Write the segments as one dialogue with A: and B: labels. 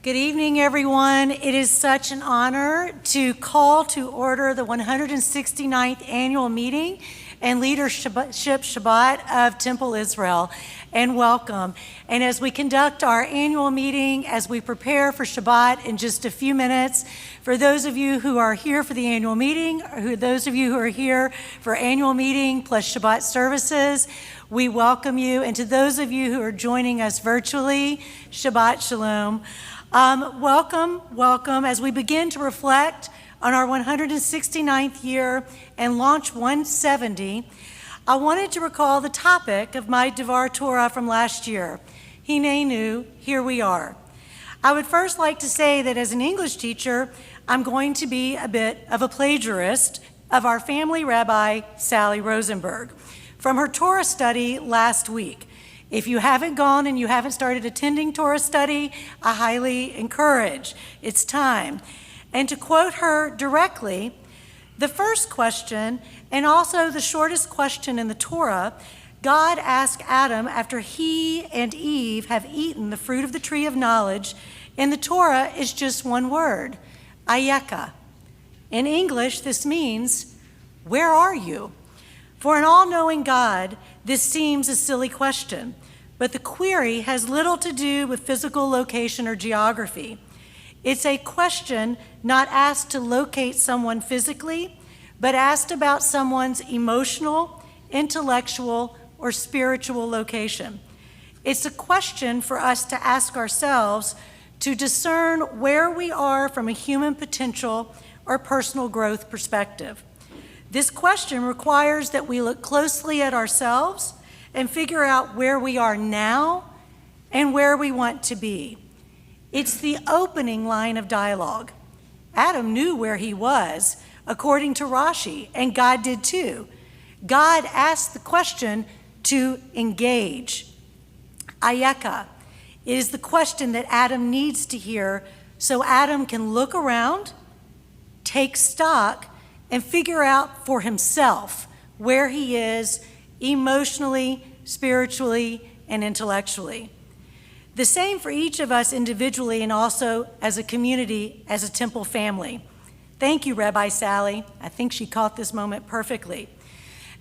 A: Good evening, everyone. It is such an honor to call to order the 169th annual meeting and leadership Shabbat of Temple Israel, and welcome. And as we conduct our annual meeting, as we prepare for Shabbat in just a few minutes, for those of you who are here for the annual meeting, or those of you who are here for annual meeting plus Shabbat services, we welcome you. And to those of you who are joining us virtually, Shabbat Shalom. Welcome as we begin to reflect on our 169th year and launch 170. I wanted to recall the topic of my Devar Torah from last year. Hinenu, here we are. I would first like to say that as an English teacher, I'm going to be a bit of a plagiarist of our family rabbi, Sally Rosenberg, from her Torah study last week. If you haven't gone and you haven't started attending Torah study, I highly encourage. It's time. And to quote her directly, the first question, and also the shortest question in the Torah, God asked Adam after he and Eve have eaten the fruit of the tree of knowledge, in the Torah is just one word, ayeka. In English, this means, where are you? For an all-knowing God, this seems a silly question, but the query has little to do with physical location or geography. It's a question not asked to locate someone physically, but asked about someone's emotional, intellectual, or spiritual location. It's a question for us to ask ourselves to discern where we are from a human potential or personal growth perspective. This question requires that we look closely at ourselves and figure out where we are now and where we want to be. It's the opening line of dialogue. Adam knew where he was, according to Rashi, and God did too. God asked the question to engage. Ayeka is the question that Adam needs to hear so Adam can look around, take stock, and figure out for himself where he is emotionally, spiritually, and intellectually. The same for each of us individually and also as a community, as a temple family. Thank you, Rabbi Sally. I think she caught this moment perfectly.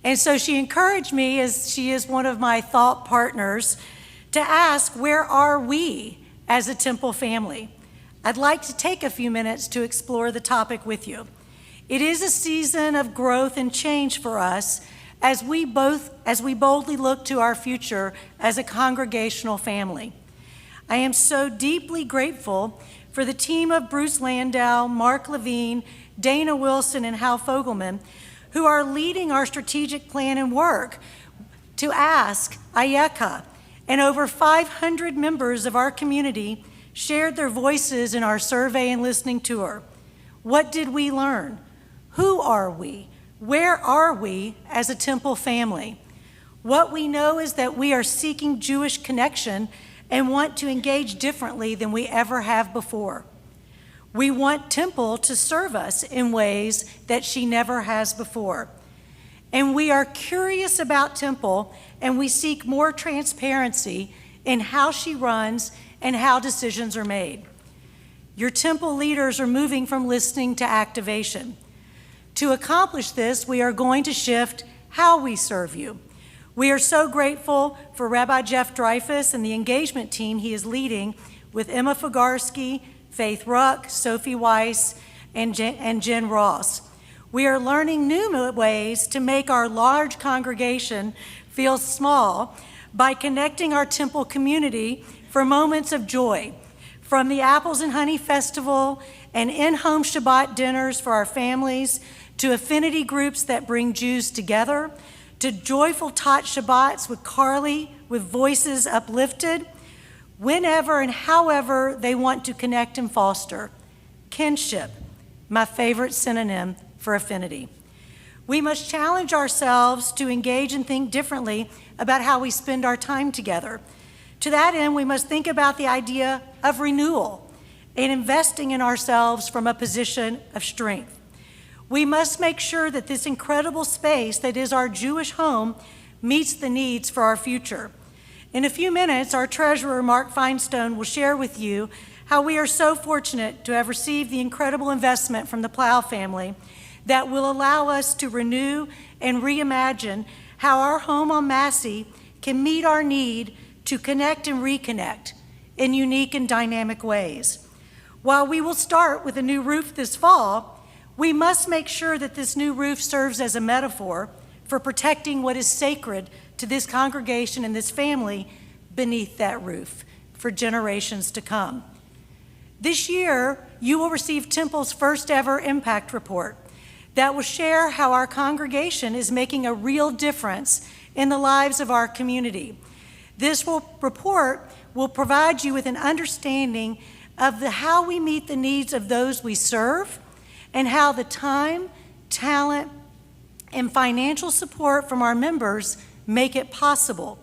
A: And so she encouraged me, as she is one of my thought partners, to ask, where are we as a temple family? I'd like to take a few minutes to explore the topic with you. It is a season of growth and change for us as we boldly look to our future as a congregational family. I am so deeply grateful for the team of Bruce Landau, Mark Levine, Dana Wilson, and Hal Fogelman, who are leading our strategic plan and work to ask Ayeka, and over 500 members of our community shared their voices in our survey and listening tour. What did we learn? Who are we? Where are we as a temple family? What we know is that we are seeking Jewish connection and want to engage differently than we ever have before. We want Temple to serve us in ways that she never has before. And we are curious about Temple, and we seek more transparency in how she runs and how decisions are made. Your Temple leaders are moving from listening to activation. To accomplish this, we are going to shift how we serve you. We are so grateful for Rabbi Jeff Dreyfus and the engagement team he is leading with Emma Fogarski, Faith Ruck, Sophie Weiss, and Jen Ross. We are learning new ways to make our large congregation feel small by connecting our temple community for moments of joy, from the Apples and Honey Festival and in-home Shabbat dinners for our families, to affinity groups that bring Jews together, to joyful Tot Shabbats with Carly with voices uplifted, whenever and however they want to connect and foster. Kinship, my favorite synonym for affinity. We must challenge ourselves to engage and think differently about how we spend our time together. To that end, we must think about the idea of renewal and investing in ourselves from a position of strength. We must make sure that this incredible space that is our Jewish home meets the needs for our future. In a few minutes, our treasurer, Mark Feinstone, will share with you how we are so fortunate to have received the incredible investment from the Plow family that will allow us to renew and reimagine how our home on Massey can meet our need to connect and reconnect in unique and dynamic ways. While we will start with a new roof this fall, we must make sure that this new roof serves as a metaphor for protecting what is sacred to this congregation and this family beneath that roof for generations to come. This year, you will receive Temple's first ever impact report that will share how our congregation is making a real difference in the lives of our community. This report will provide you with an understanding of how we meet the needs of those we serve and how the time, talent, and financial support from our members make it possible.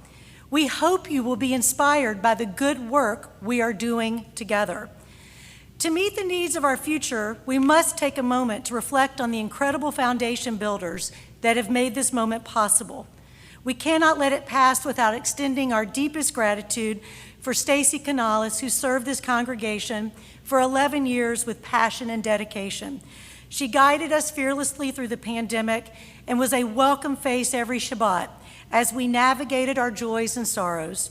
A: We hope you will be inspired by the good work we are doing together. To meet the needs of our future, we must take a moment to reflect on the incredible foundation builders that have made this moment possible. We cannot let it pass without extending our deepest gratitude for Stacy Canales, who served this congregation for 11 years with passion and dedication. She guided us fearlessly through the pandemic and was a welcome face every Shabbat as we navigated our joys and sorrows.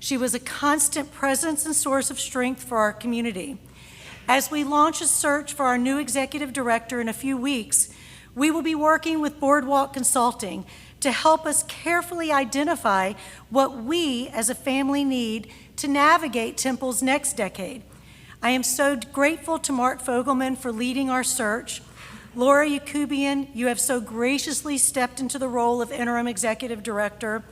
A: She was a constant presence and source of strength for our community. As we launch a search for our new executive director in a few weeks, we will be working with Boardwalk Consulting to help us carefully identify what we as a family need to navigate Temple's next decade. I am so grateful to Mark Fogelman for leading our search. Laura Yakubian, you have so graciously stepped into the role of interim executive director.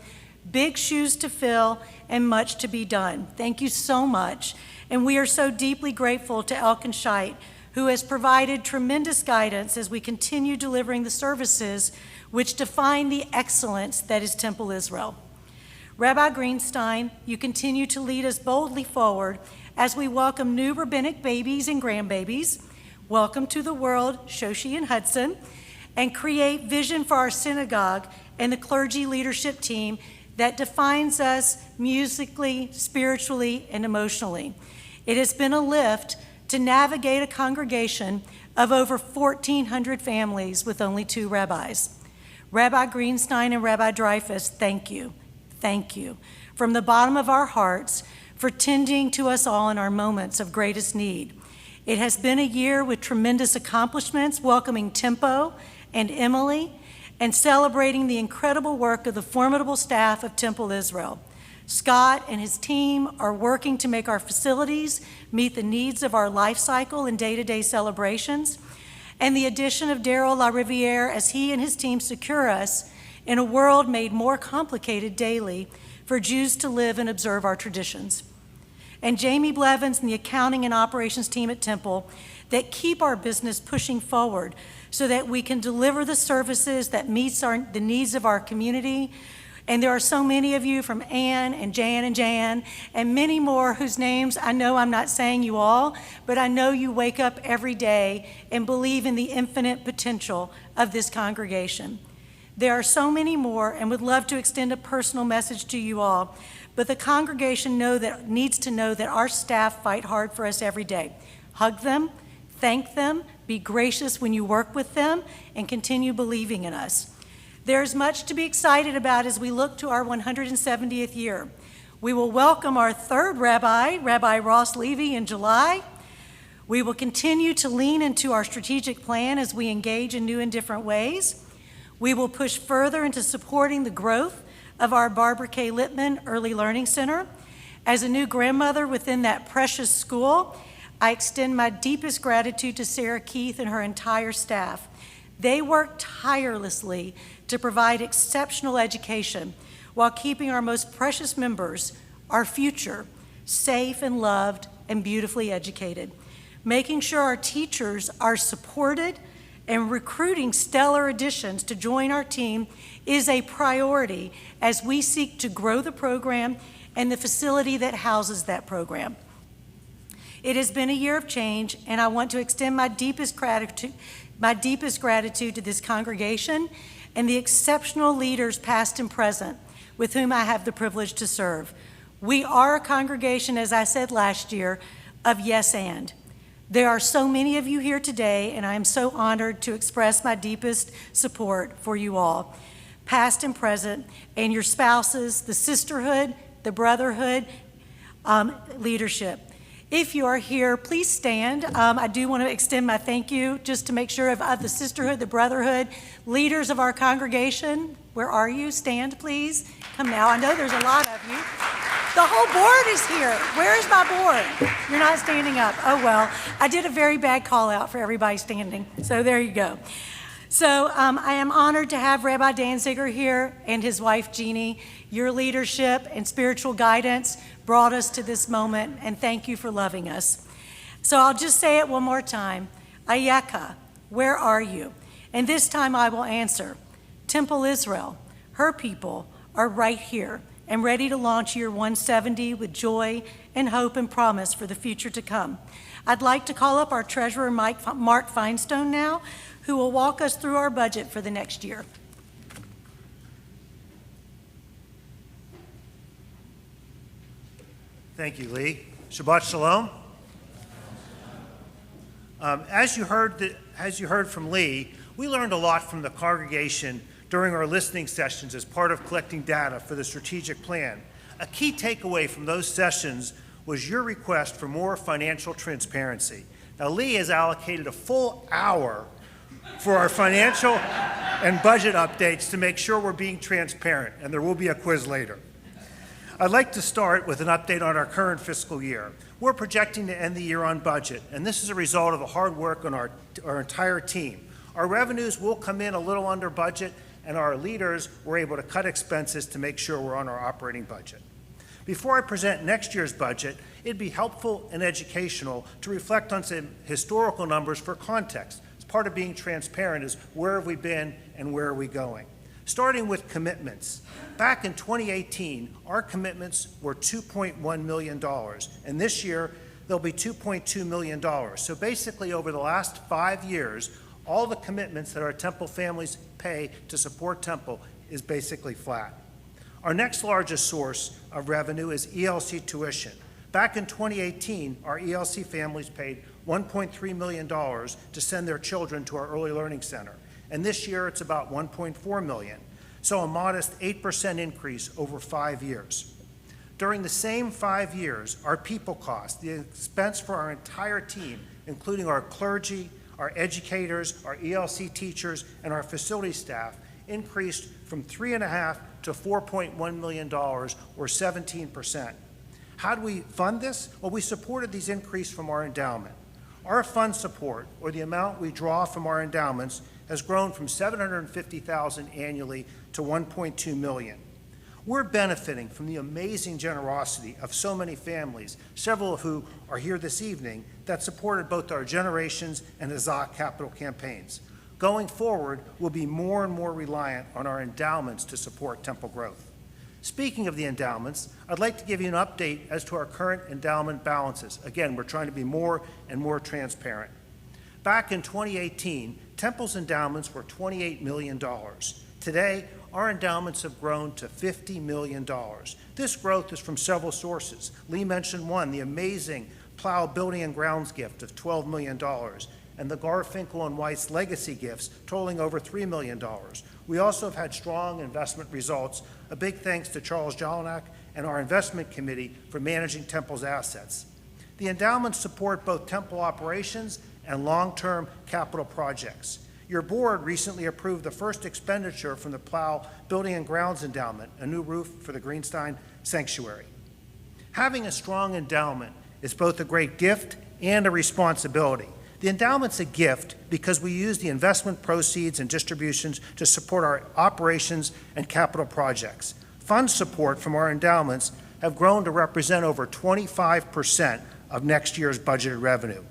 A: Big shoes to fill and much to be done. Thank you so much. And we are so deeply grateful to Elkin Scheit, who has provided tremendous guidance as we continue delivering the services which define the excellence that is Temple Israel. Rabbi Greenstein, you continue to lead us boldly forward as we welcome new rabbinic babies and grandbabies, welcome to the world Shoshi and Hudson, and create vision for our synagogue and the clergy leadership team that defines us musically, spiritually, and emotionally. It has been a lift to navigate a congregation of over 1,400 families with only 2 rabbis. Rabbi Greenstein and Rabbi Dreyfus, thank you. Thank you from the bottom of our hearts for tending to us all in our moments of greatest need. It has been a year with tremendous accomplishments, welcoming Tempo and Emily, and celebrating the incredible work of the formidable staff of Temple Israel. Scott and his team are working to make our facilities meet the needs of our life cycle and day-to-day celebrations, and the addition of Daryl LaRiviere as he and his team secure us in a world made more complicated daily for Jews to live and observe our traditions. And Jamie Blevins and the accounting and operations team at Temple that keep our business pushing forward so that we can deliver the services that meets the needs of our community. And there are so many of you from Ann and Jan and many more whose names I know I'm not saying you all, but I know you wake up every day and believe in the infinite potential of this congregation. There are so many more and would love to extend a personal message to you all, but the congregation needs to know that our staff fight hard for us every day. Hug them, thank them, be gracious when you work with them, and continue believing in us. There's much to be excited about as we look to our 170th year. We will welcome our 3rd rabbi, Rabbi Ross Levy, in July. We will continue to lean into our strategic plan as we engage in new and different ways. We will push further into supporting the growth of our Barbara K. Littman Early Learning Center. As a new grandmother within that precious school, I extend my deepest gratitude to Sarah Keith and her entire staff. They work tirelessly to provide exceptional education while keeping our most precious members, our future, safe and loved and beautifully educated. Making sure our teachers are supported and recruiting stellar additions to join our team is a priority as we seek to grow the program and the facility that houses that program. It has been a year of change, and I want to extend my deepest gratitude to this congregation and the exceptional leaders past and present with whom I have the privilege to serve. We are a congregation, as I said last year, of yes and. There are so many of you here today, and I am so honored to express my deepest support for you all, past and present, and your spouses, the sisterhood, the brotherhood, leadership. If you are here, please stand. I do want to extend my thank you just to make sure of the sisterhood, the brotherhood, leaders of our congregation. Where are you? Stand, please. Come now. I know there's a lot of you. The whole board is here. Where is my board? You're not standing up. Oh, well, I did a very bad call out for everybody standing. So there you go. So I am honored to have Rabbi Danziger here and his wife, Jeannie. Your leadership and spiritual guidance brought us to this moment, and thank you for loving us. So I'll just say it one more time. Ayeka, where are you? And this time I will answer. Temple Israel, her people are right here and ready to launch year 170 with joy and hope and promise for the future to come. I'd like to call up our treasurer, Mark Feinstone now, who will walk us through our budget for the next year.
B: Thank you, Lee. Shabbat Shalom. As you heard from Lee, we learned a lot from the congregation during our listening sessions as part of collecting data for the strategic plan. A key takeaway from those sessions was your request for more financial transparency. Now, Lee has allocated a full hour for our financial and budget updates to make sure we're being transparent, and there will be a quiz later. I'd like to start with an update on our current fiscal year. We're projecting to end the year on budget, and this is a result of the hard work on our entire team. Our revenues will come in a little under budget, and our leaders were able to cut expenses to make sure we're on our operating budget. Before I present next year's budget, it'd be helpful and educational to reflect on some historical numbers for context. It's part of being transparent is where have we been and where are we going? Starting with commitments. Back in 2018, our commitments were $2.1 million, and this year they'll be $2.2 million. So basically over the last 5 years, all the commitments that our Temple families pay to support Temple is basically flat. Our next largest source of revenue is ELC tuition. Back in 2018, our ELC families paid $1.3 million to send their children to our early learning center. And this year it's about $1.4 million. So a modest 8% increase over 5 years. During the same 5 years, our people cost, the expense for our entire team, including our clergy, our educators, our ELC teachers, and our facility staff, increased from $3.5 to $4.1 million, or 17%. How do we fund this? Well, we supported these increases from our endowment. Our fund support, or the amount we draw from our endowments, has grown from $750,000 annually to $1.2 million. We're benefiting from the amazing generosity of so many families, several of who are here this evening, that supported both our Generations and Azak capital campaigns. Going forward, we'll be more and more reliant on our endowments to support Temple growth. Speaking of the endowments, I'd like to give you an update as to our current endowment balances. Again, we're trying to be more and more transparent. Back in 2018, Temple's endowments were $28 million. Today, our endowments have grown to $50 million. This growth is from several sources. Lee mentioned one, the amazing Plow Building and Grounds gift of $12 million, and the Garfinkel and Weiss legacy gifts totaling over $3 million. We also have had strong investment results. A big thanks to Charles Jelinek and our investment committee for managing Temple's assets. The endowments support both Temple operations and long-term capital projects. Your board recently approved the first expenditure from the Plow Building and Grounds Endowment, a new roof for the Greenstein Sanctuary. Having a strong endowment is both a great gift and a responsibility. The endowment's a gift because we use the investment proceeds and distributions to support our operations and capital projects. Fund support from our endowments have grown to represent over 25% of next year's budgeted revenue.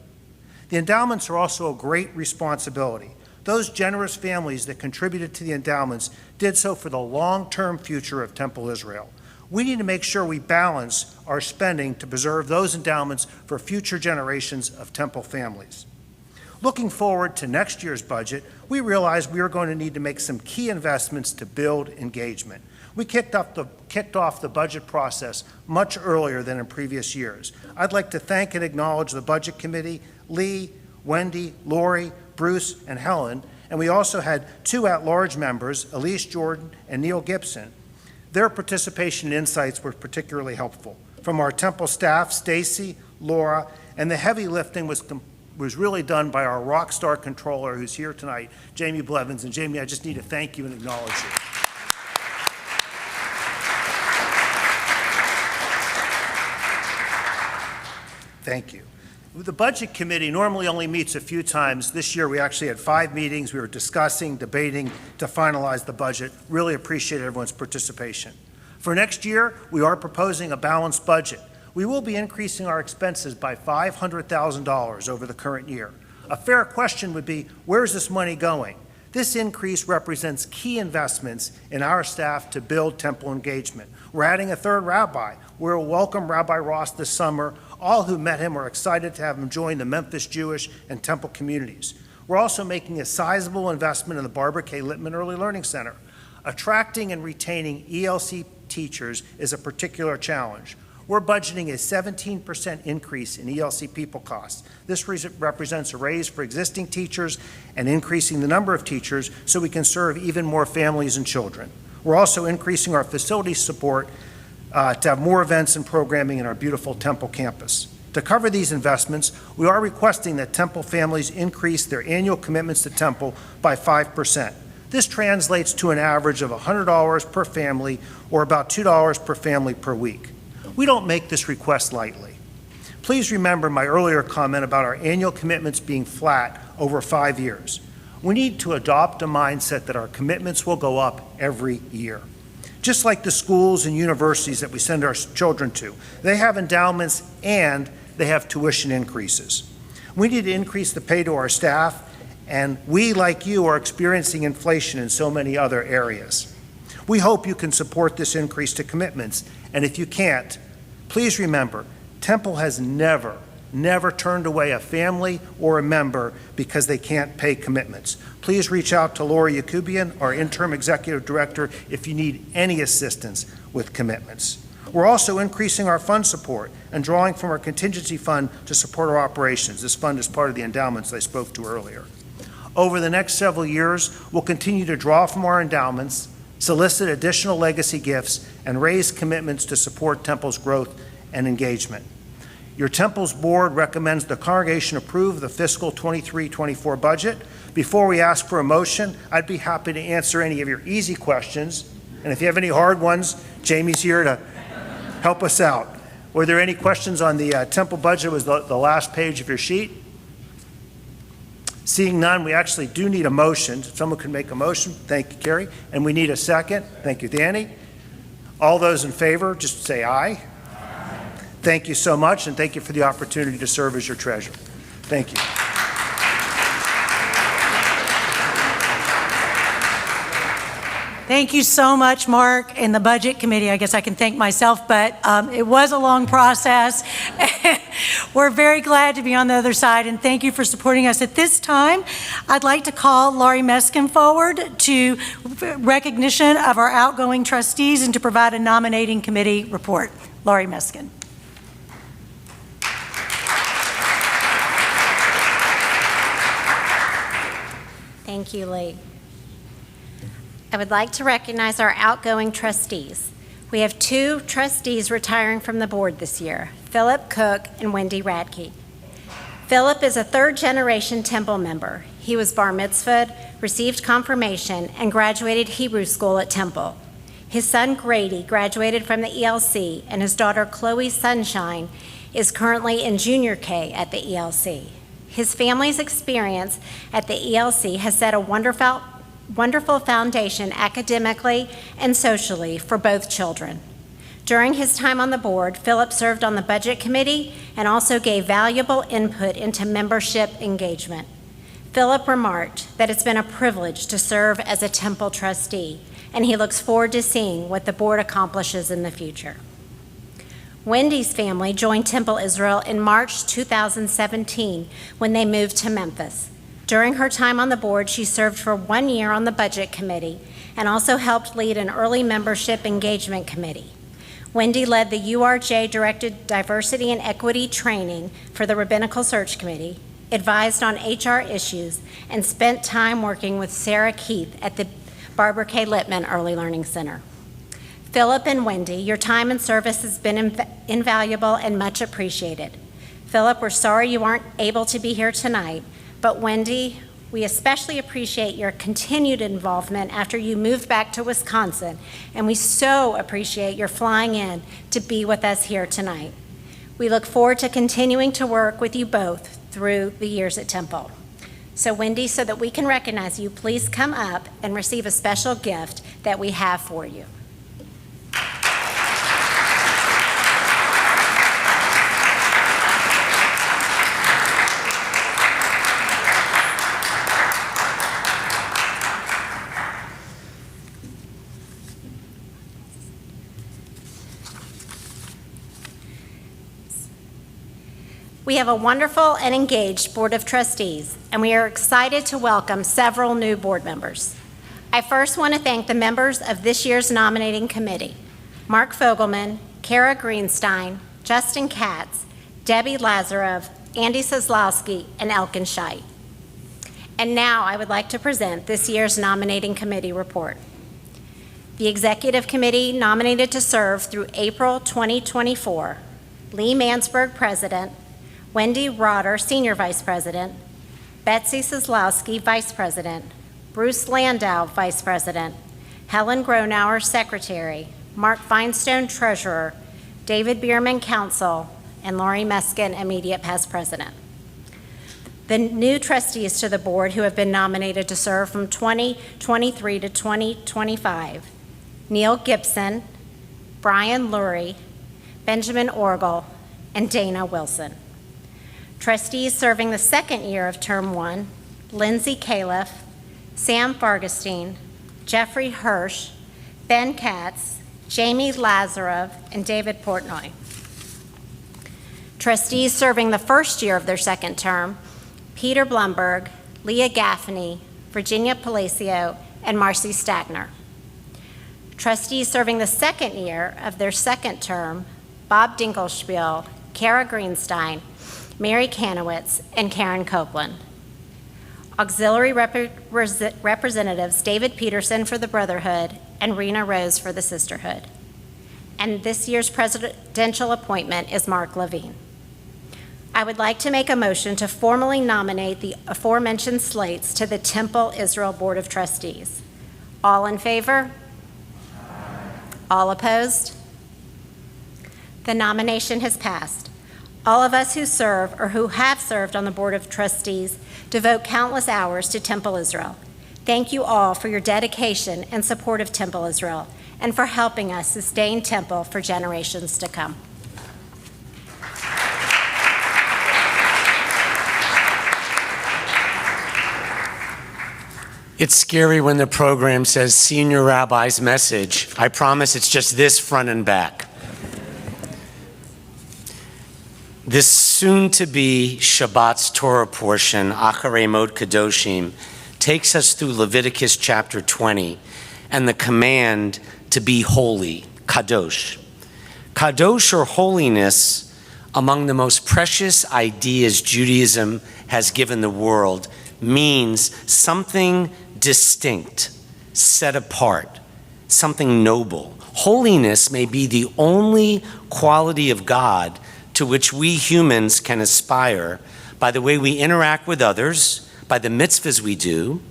B: The endowments are also a great responsibility. Those generous families that contributed to the endowments did so for the long-term future of Temple Israel. We need to make sure we balance our spending to preserve those endowments for future generations of Temple families. Looking forward to next year's budget, we realize we are going to need to make some key investments to build engagement. We kicked off the budget process much earlier than in previous years. I'd like to thank and acknowledge the Budget Committee, Lee, Wendy, Lori, Bruce, and Helen, and we also had 2 at-large members, Elise Jordan and Neil Gibson. Their participation and insights were particularly helpful. From our Temple staff, Stacy, Laura, and the heavy lifting was really done by our rock star controller who's here tonight, Jamie Blevins. And Jamie, I just need to thank you and acknowledge you. Thank you. The Budget Committee normally only meets a few times. This year we actually had 5 meetings. We were discussing, debating to finalize the budget. Really appreciate everyone's participation. For next year, we are proposing a balanced budget. We will be increasing our expenses by $500,000 over the current year. A fair question would be, where's this money going? This increase represents key investments in our staff to build temple engagement. We're adding a 3rd rabbi. We'll welcome Rabbi Ross this summer. All who met him are excited to have him join the Memphis Jewish and Temple communities. We're also making a sizable investment in the Barbara K. Littman Early Learning Center. Attracting and retaining ELC teachers is a particular challenge. We're budgeting a 17% increase in ELC people costs. This represents a raise for existing teachers and increasing the number of teachers so we can serve even more families and children. We're also increasing our facility support to have more events and programming in our beautiful Temple campus. To cover these investments, we are requesting that Temple families increase their annual commitments to Temple by 5%. This translates to an average of $100 per family, or about $2 per family per week. We don't make this request lightly. Please remember my earlier comment about our annual commitments being flat over 5 years. We need to adopt a mindset that our commitments will go up every year. Just like the schools and universities that we send our children to, they have endowments and they have tuition increases. We need to increase the pay to our staff, and we, like you, are experiencing inflation in so many other areas. We hope you can support this increase to commitments, and if you can't, please remember, Temple has never turned away a family or a member because they can't pay commitments. Please reach out to Laura Yakubian, our interim executive director, if you need any assistance with commitments. We're also increasing our fund support and drawing from our contingency fund to support our operations. This fund is part of the endowments I spoke to earlier. Over the next several years, we'll continue to draw from our endowments, solicit additional legacy gifts, and raise commitments to support Temple's growth and engagement. Your Temple's board recommends the congregation approve the fiscal 23-24 budget. Before we ask for a motion, I'd be happy to answer any of your easy questions. And if you have any hard ones, Jamie's here to help us out. Were there any questions on the Temple budget? It was the last page of your sheet. Seeing none, we actually do need a motion. If someone can make a motion, thank you, Carrie. And we need a second. Thank you, Danny. All those in favor, just say aye. Thank you so much, and thank you for the opportunity to serve as your treasurer. Thank you.
A: Thank you so much, Mark, and the Budget Committee. I guess I can thank myself, but it was a long process. We're very glad to be on the other side, and thank you for supporting us. At this time, I'd like to call Laurie Meskin forward to recognition of our outgoing trustees and to provide a nominating committee report. Laurie Meskin.
C: Thank you, Lee. I would like to recognize our outgoing trustees. We have 2 trustees retiring from the board this year, Philip Cook and Wendy Radke. Philip is a 3rd-generation Temple member. He was bar mitzvahed, received confirmation, and graduated Hebrew school at Temple. His son Grady graduated from the ELC, and his daughter Chloe Sunshine is currently in junior K at the ELC. His family's experience at the ELC has set a wonderful foundation academically and socially for both children. During his time on the board, Philip served on the Budget Committee and also gave valuable input into membership engagement. Philip remarked that it's been a privilege to serve as a Temple trustee, and he looks forward to seeing what the board accomplishes in the future. Wendy's family joined Temple Israel in March 2017 when they moved to Memphis. During her time on the board, she served for 1 year on the Budget Committee and also helped lead an early membership engagement committee. Wendy led the URJ-directed diversity and equity training for the Rabbinical Search Committee, advised on HR issues, and spent time working with Sarah Keith at the Barbara K. Littman Early Learning Center. Philip and Wendy, your time and service has been invaluable and much appreciated. Philip, we're sorry you aren't able to be here tonight, but Wendy, we especially appreciate your continued involvement after you moved back to Wisconsin, and we so appreciate your flying in to be with us here tonight. We look forward to continuing to work with you both through the years at Temple. So Wendy, so that we can recognize you, please come up and receive a special gift that we have for you. We have a wonderful and engaged Board of Trustees, and we are excited to welcome several new board members. I first want to thank the members of this year's nominating committee, Mark Fogelman, Kara Greenstein, Justin Katz, Debbie Lazarov, Andy Seslowski, and Elkin Scheit. And now I would like to present this year's nominating committee report. The Executive Committee nominated to serve through April 2024, Lee Mansberg, President, Wendy Rotter, Senior Vice President, Betsy Seslowski, Vice President, Bruce Landau, Vice President, Helen Gronauer, Secretary, Mark Feinstone, Treasurer, David Bierman, Counsel, and Lori Meskin, Immediate Past President. The new trustees to the board who have been nominated to serve from 2023 to 2025, Neil Gibson, Brian Lurie, Benjamin Orgel, and Dana Wilson. Trustees serving the second year of Term 1, Lindsay Califf, Sam Fargestein, Jeffrey Hirsch, Ben Katz, Jamie Lazarov, and David Portnoy. Trustees serving the first year of their second term, Peter Blumberg, Leah Gaffney, Virginia Palacio, and Marcy Stagner. Trustees serving the second year of their second term, Bob Dinkelspiel, Kara Greenstein, Mary Kanowitz, and Karen Copeland. Auxiliary representatives David Peterson for the Brotherhood and Rena Rose for the Sisterhood. And this year's presidential appointment is Mark Levine. I would like to make a motion to formally nominate the aforementioned slates to the Temple Israel Board of Trustees. All in favor? All opposed? The nomination has passed. All of us who serve or who have served on the Board of Trustees devote countless hours to Temple Israel. Thank you all for your dedication and support of Temple Israel and for helping us sustain Temple for generations to come.
D: It's scary when the program says Senior Rabbi's message. I promise it's just this front and back. This soon-to-be Shabbat's Torah portion, Acharei Mod Kadoshim, takes us through Leviticus chapter 20 and the command to be holy, kadosh. Kadosh, or holiness, among the most precious ideas Judaism has given the world, means something distinct, set apart, something noble. Holiness may be the only quality of God to which we humans can aspire by the way we interact with others, by the mitzvahs we do,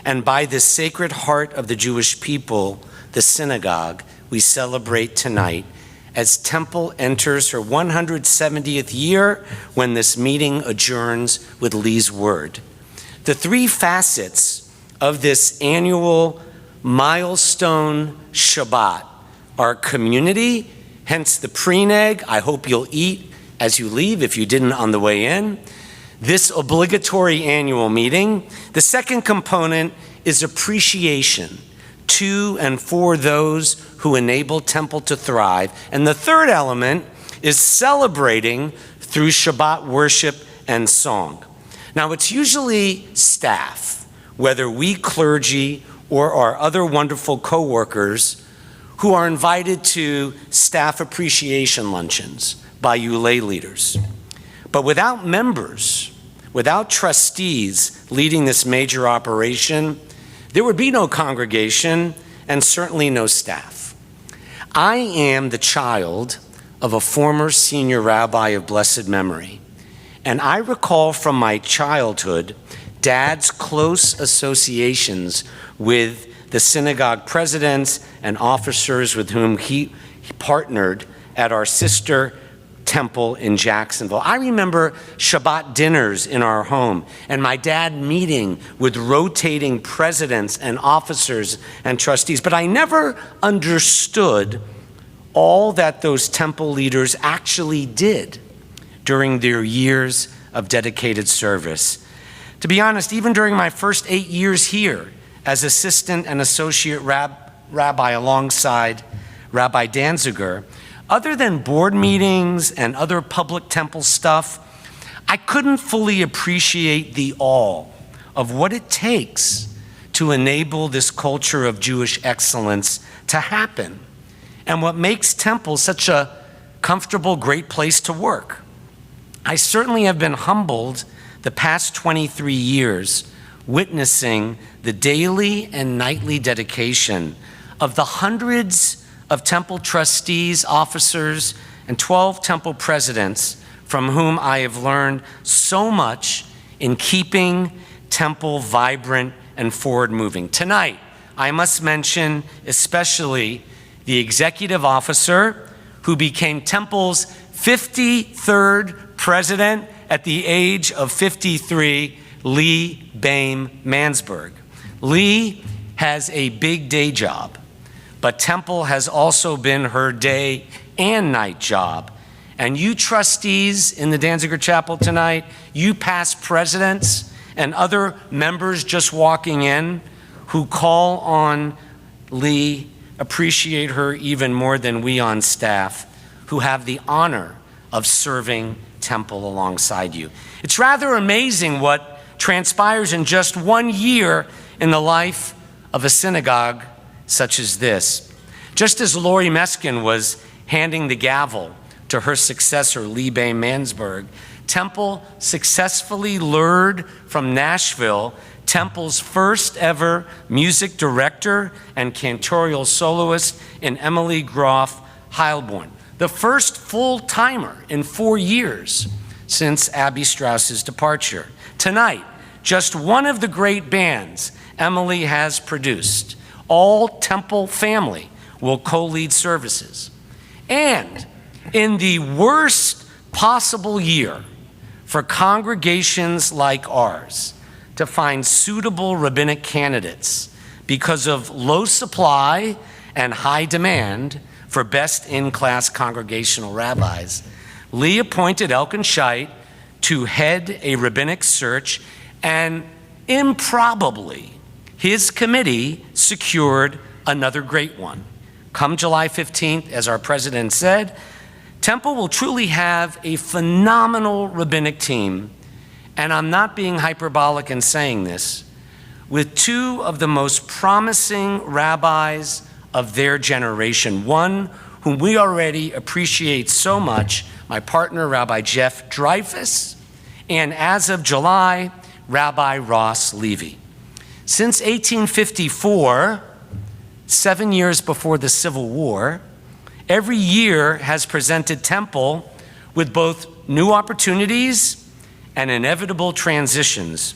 D: and by the sacred heart of the Jewish people, the synagogue, we celebrate tonight as Temple enters her 170th year when this meeting adjourns with Lee's word. The three facets of this annual milestone Shabbat are community, hence the preneg, I hope you'll eat as you leave if you didn't on the way in. This obligatory annual meeting. The second component is appreciation to and for those who enable Temple to thrive. And the third element is celebrating through Shabbat worship and song. Now, it's usually staff, whether we clergy or our other wonderful coworkers who are invited to staff appreciation luncheons by you lay leaders. But without members, without trustees leading this major operation, there would be no congregation and certainly no staff. I am the child of a former senior rabbi of blessed memory, and I recall from my childhood Dad's close associations with the synagogue presidents and officers with whom he partnered at our sister temple in Jacksonville. I remember Shabbat dinners in our home and my dad meeting with rotating presidents and officers and trustees, but I never understood all that those temple leaders actually did during their years of dedicated service. To be honest, even during my first 8 years here as assistant and associate rabbi alongside Rabbi Danziger, other than board meetings and other public temple stuff, I couldn't fully appreciate the awe of what it takes to enable this culture of Jewish excellence to happen, and what makes temple such a comfortable, great place to work. I certainly have been humbled the past 23 years witnessing the daily and nightly dedication of the hundreds of temple trustees, officers, and 12 temple presidents from whom I have learned so much in keeping temple vibrant and forward-moving. Tonight, I must mention especially the executive officer who became Temple's 53rd president at the age of 53, Lee Boehm Mansberg. Lee has a big day job, but Temple has also been her day and night job. And you trustees in the Danziger Chapel tonight, you past presidents and other members just walking in who call on Lee, appreciate her even more than we on staff, who have the honor of serving Temple alongside you. It's rather amazing what transpires in just 1 year in the life of a synagogue such as this. Just as Lori Meskin was handing the gavel to her successor, Lee Boehm Mansberg, Temple successfully lured from Nashville Temple's first ever music director and cantorial soloist in Emily Groff Heilborn, the first full-timer in 4 years since Abby Strauss's departure. Tonight, just one of the great bands Emily has produced. All Temple family will co-lead services. And in the worst possible year for congregations like ours to find suitable rabbinic candidates because of low supply and high demand for best in-class congregational rabbis, Lee appointed Elkin Scheit to head a rabbinic search, and improbably, his committee secured another great one. Come July 15th, as our president said, Temple will truly have a phenomenal rabbinic team, and I'm not being hyperbolic in saying this, with two of the most promising rabbis of their generation, one whom we already appreciate so much, my partner, Rabbi Jeff Dreyfus, and as of July, Rabbi Ross Levy. Since 1854, 7 years before the Civil War, every year has presented Temple with both new opportunities and inevitable transitions.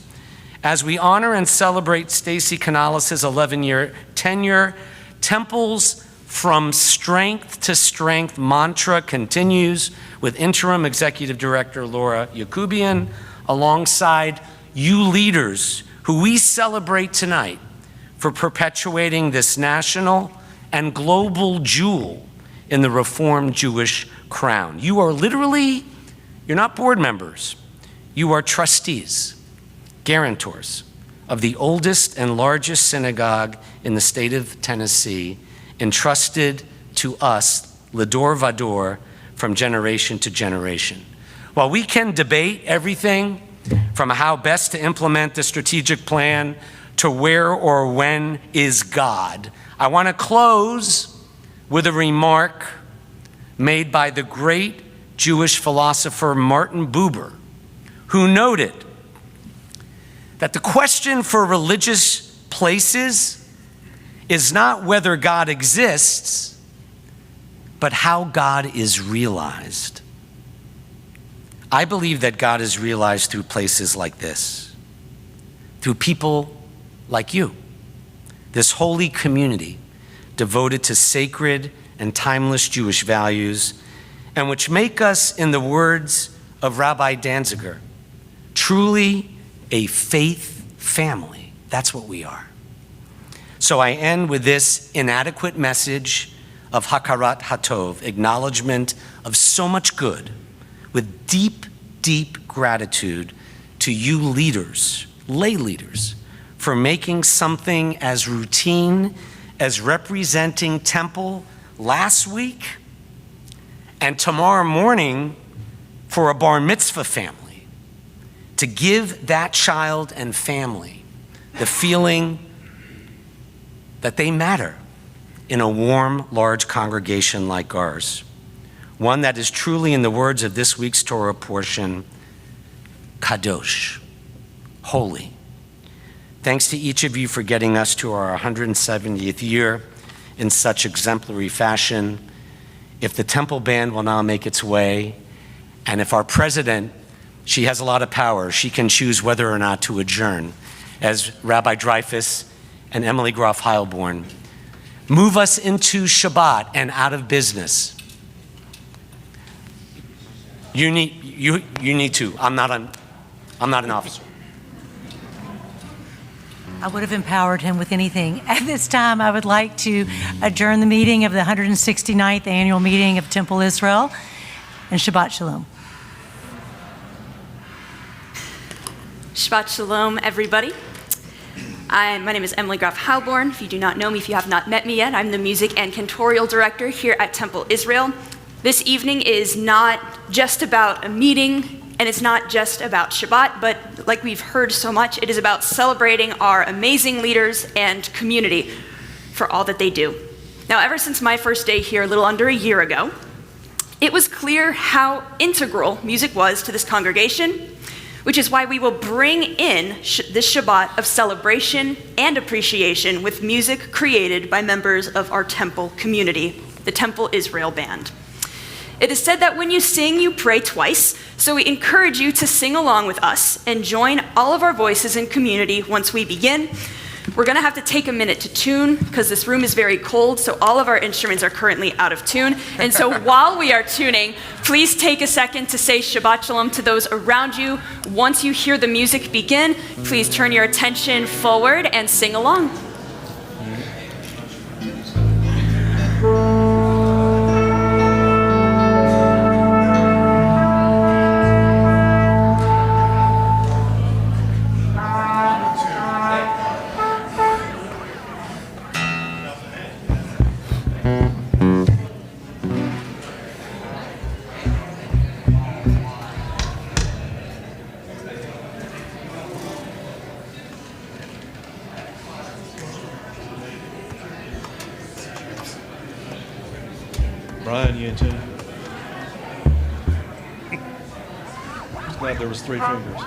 D: As we honor and celebrate Stacy Canales' 11-year tenure, Temple's From Strength to Strength mantra continues with interim executive director Laura Yakubian, alongside you leaders who we celebrate tonight for perpetuating this national and global jewel in the Reformed Jewish crown. You are literally, you're not board members, you are trustees, guarantors of the oldest and largest synagogue in the state of Tennessee, entrusted to us, Lador Vador, from generation to generation. While we can debate everything from how best to implement the strategic plan to where or when is God. I want to close with a remark made by the great Jewish philosopher Martin Buber, who noted that the question for religious places is not whether God exists, but how God is realized. I believe that God is realized through places like this, through people like you, this holy community devoted to sacred and timeless Jewish values, and which make us, in the words of Rabbi Danziger, truly a faith family. That's what we are. So I end with this inadequate message of Hakarat Hatov, acknowledgement of so much good, with deep, deep gratitude to you leaders, lay leaders, for making something as routine as representing Temple last week and tomorrow morning for a bar mitzvah family, to give that child and family the feeling that they matter in a warm, large congregation like ours. One that is truly, in the words of this week's Torah portion, kadosh, holy. Thanks to each of you for getting us to our 170th year in such exemplary fashion. If the temple band will now make its way, and if our president, she has a lot of power, she can choose whether or not to adjourn, as Rabbi Dreyfus and Emily Groff Heilborn move us into Shabbat and out of business. You need to. I'm not an officer.
A: I would have empowered him with anything. At this time, I would like to adjourn the meeting of the 169th annual meeting of Temple Israel, and Shabbat Shalom.
E: Shabbat Shalom, everybody. My name is Emily Groff Heilborn. If you do not know me, if you have not met me yet, I'm the music and cantorial director here at Temple Israel. This evening is not just about a meeting, and it's not just about Shabbat, but like we've heard so much, it is about celebrating our amazing leaders and community for all that they do. Now, ever since my first day here a little under a year ago, it was clear how integral music was to this congregation, which is why we will bring in this Shabbat of celebration and appreciation with music created by members of our temple community, the Temple Israel Band. It is said that when you sing, you pray twice, so we encourage you to sing along with us and join all of our voices in community once we begin. We're gonna have to take a minute to tune because this room is very cold, so all of our instruments are currently out of tune. And so while we are tuning, please take a second to say Shabbat Shalom to those around you. Once you hear the music begin, please turn your attention forward and sing along.
F: Brian, you in tune? Glad there was 3 fingers.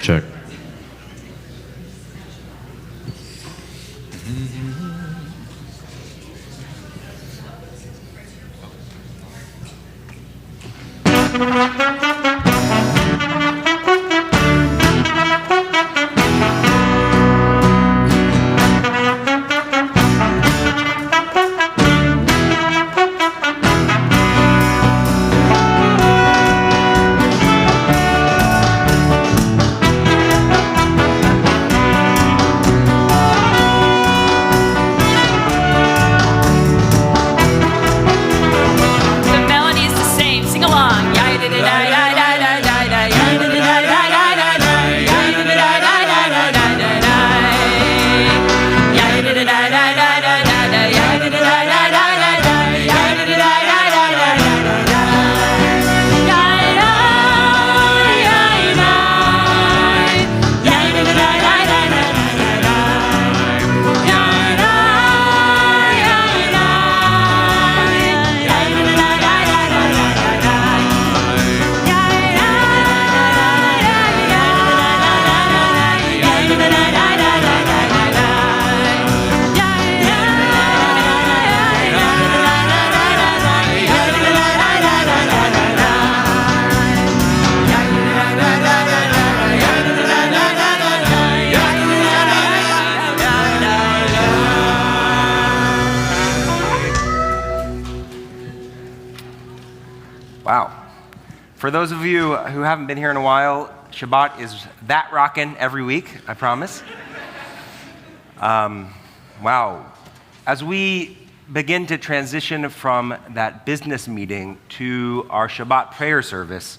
F: Check.
G: For those of you who haven't been here in a while, Shabbat is that rockin' every week, I promise. Wow. As we begin to transition from that business meeting to our Shabbat prayer service,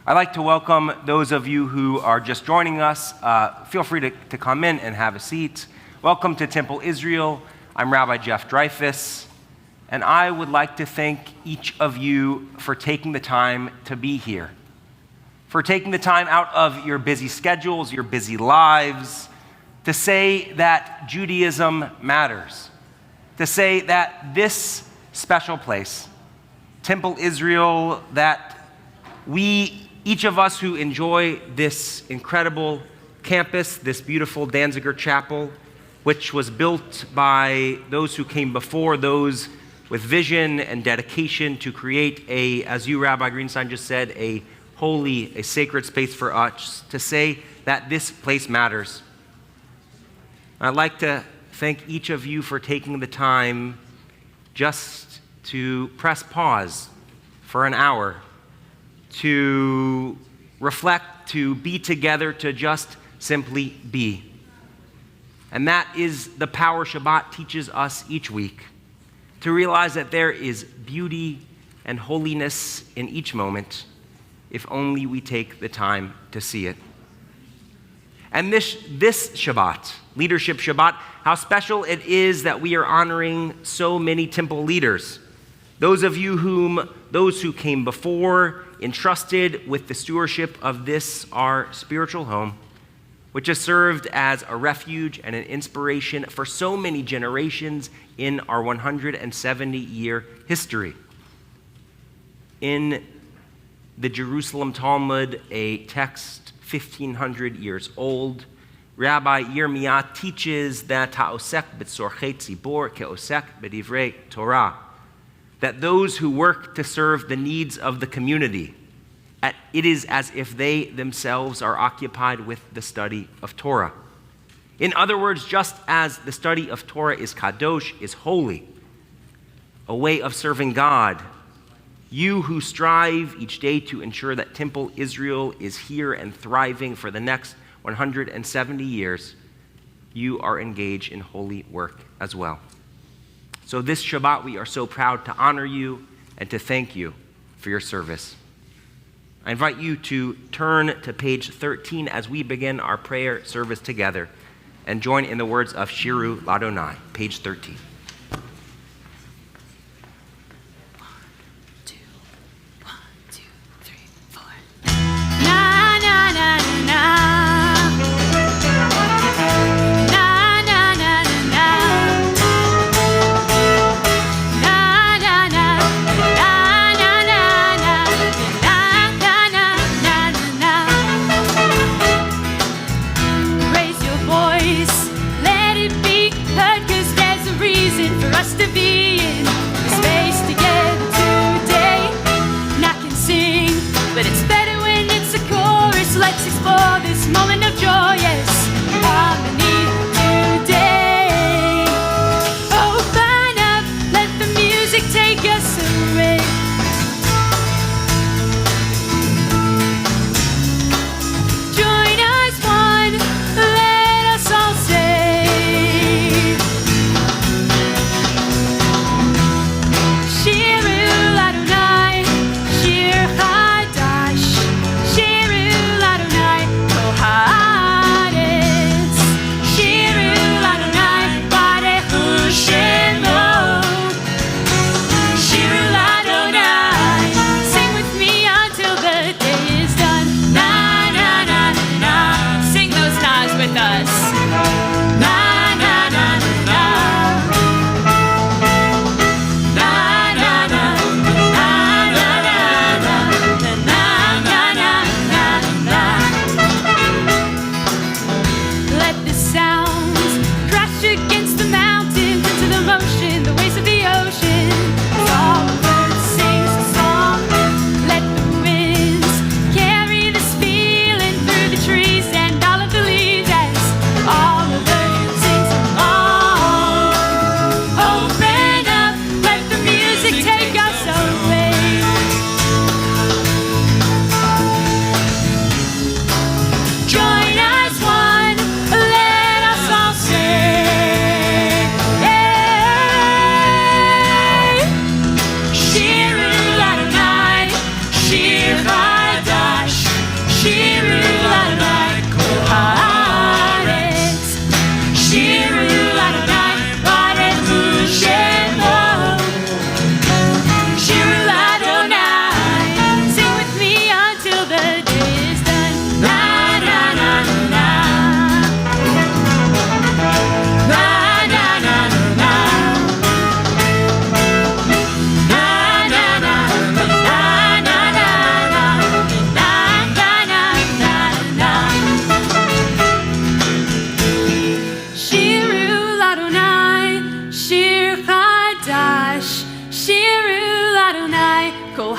G: I'd like to welcome those of you who are just joining us. Feel free to come in and have a seat. Welcome to Temple Israel. I'm Rabbi Jeff Dreyfus, and I would like to thank each of you for taking the time to be here, for taking the time out of your busy schedules, your busy lives, to say that Judaism matters, to say that this special place, Temple Israel, that we, each of us who enjoy this incredible campus, this beautiful Danziger Chapel, which was built by those who came before, those with vision and dedication to create as you, Rabbi Greenstein, just said, a holy, a sacred space for us, to say that this place matters. I'd like to thank each of you for taking the time just to press pause for an hour, to reflect, to be together, to just simply be. And that is the power Shabbat teaches us each week, to realize that there is beauty and holiness in each moment, if only we take the time to see it. And this Shabbat, Leadership Shabbat, how special it is that we are honoring so many temple leaders. Those who came before, entrusted with the stewardship of this, our spiritual home, which has served as a refuge and an inspiration for so many generations in our 170-year history. In the Jerusalem Talmud, a text 1,500 years old, Rabbi Yirmiyah teaches that ha'osek b'tzorchei tzibor ke'osek b'divrei Torah, that those who work to serve the needs of the community, it is as if they themselves are occupied with the study of Torah. In other words, just as the study of Torah is kadosh, is holy, a way of serving God, you who strive each day to ensure that Temple Israel is here and thriving for the next 170 years, you are engaged in holy work as well. So this Shabbat, we are so proud to honor you and to thank you for your service. I invite you to turn to page 13 as we begin our prayer service together and join in the words of Shiru Ladonai, page 13.
H: Raise your voice, let it be heard, 'cause there's a reason.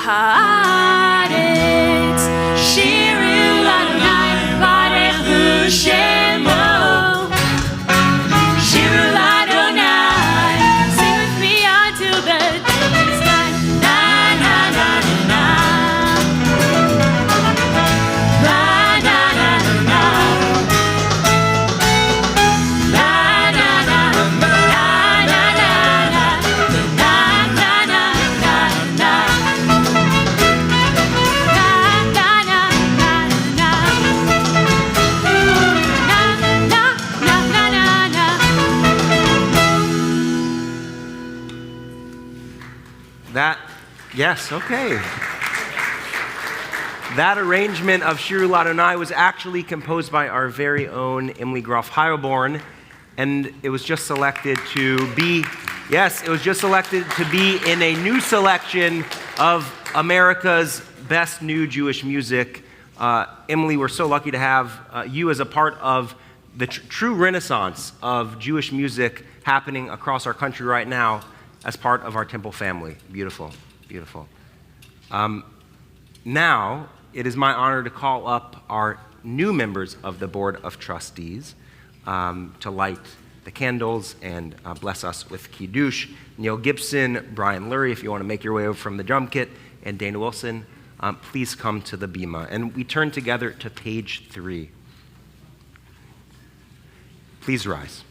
E: haaretz, shiru l'Adonai, barechu shemo. Shiru l'Adonai, sing with me until the day is done. Na na na na na, na na na na, na na na na na na na, na na na na
G: Yes, okay. That arrangement of Shiru L'Adonai was actually composed by our very own Emily Groff Heilborn, and it was just selected to be, in a new selection of America's best new Jewish music. Emily, we're so lucky to have you as a part of the true renaissance of Jewish music happening across our country right now as part of our temple family. Beautiful, beautiful. Now, it is my honor to call up our new members of the Board of Trustees to light the candles and bless us with Kiddush. Neil Gibson, Brian Lurie, if you want to make your way over from the drum kit, and Dana Wilson, please come to the bima. And we turn together to page 3. Please rise.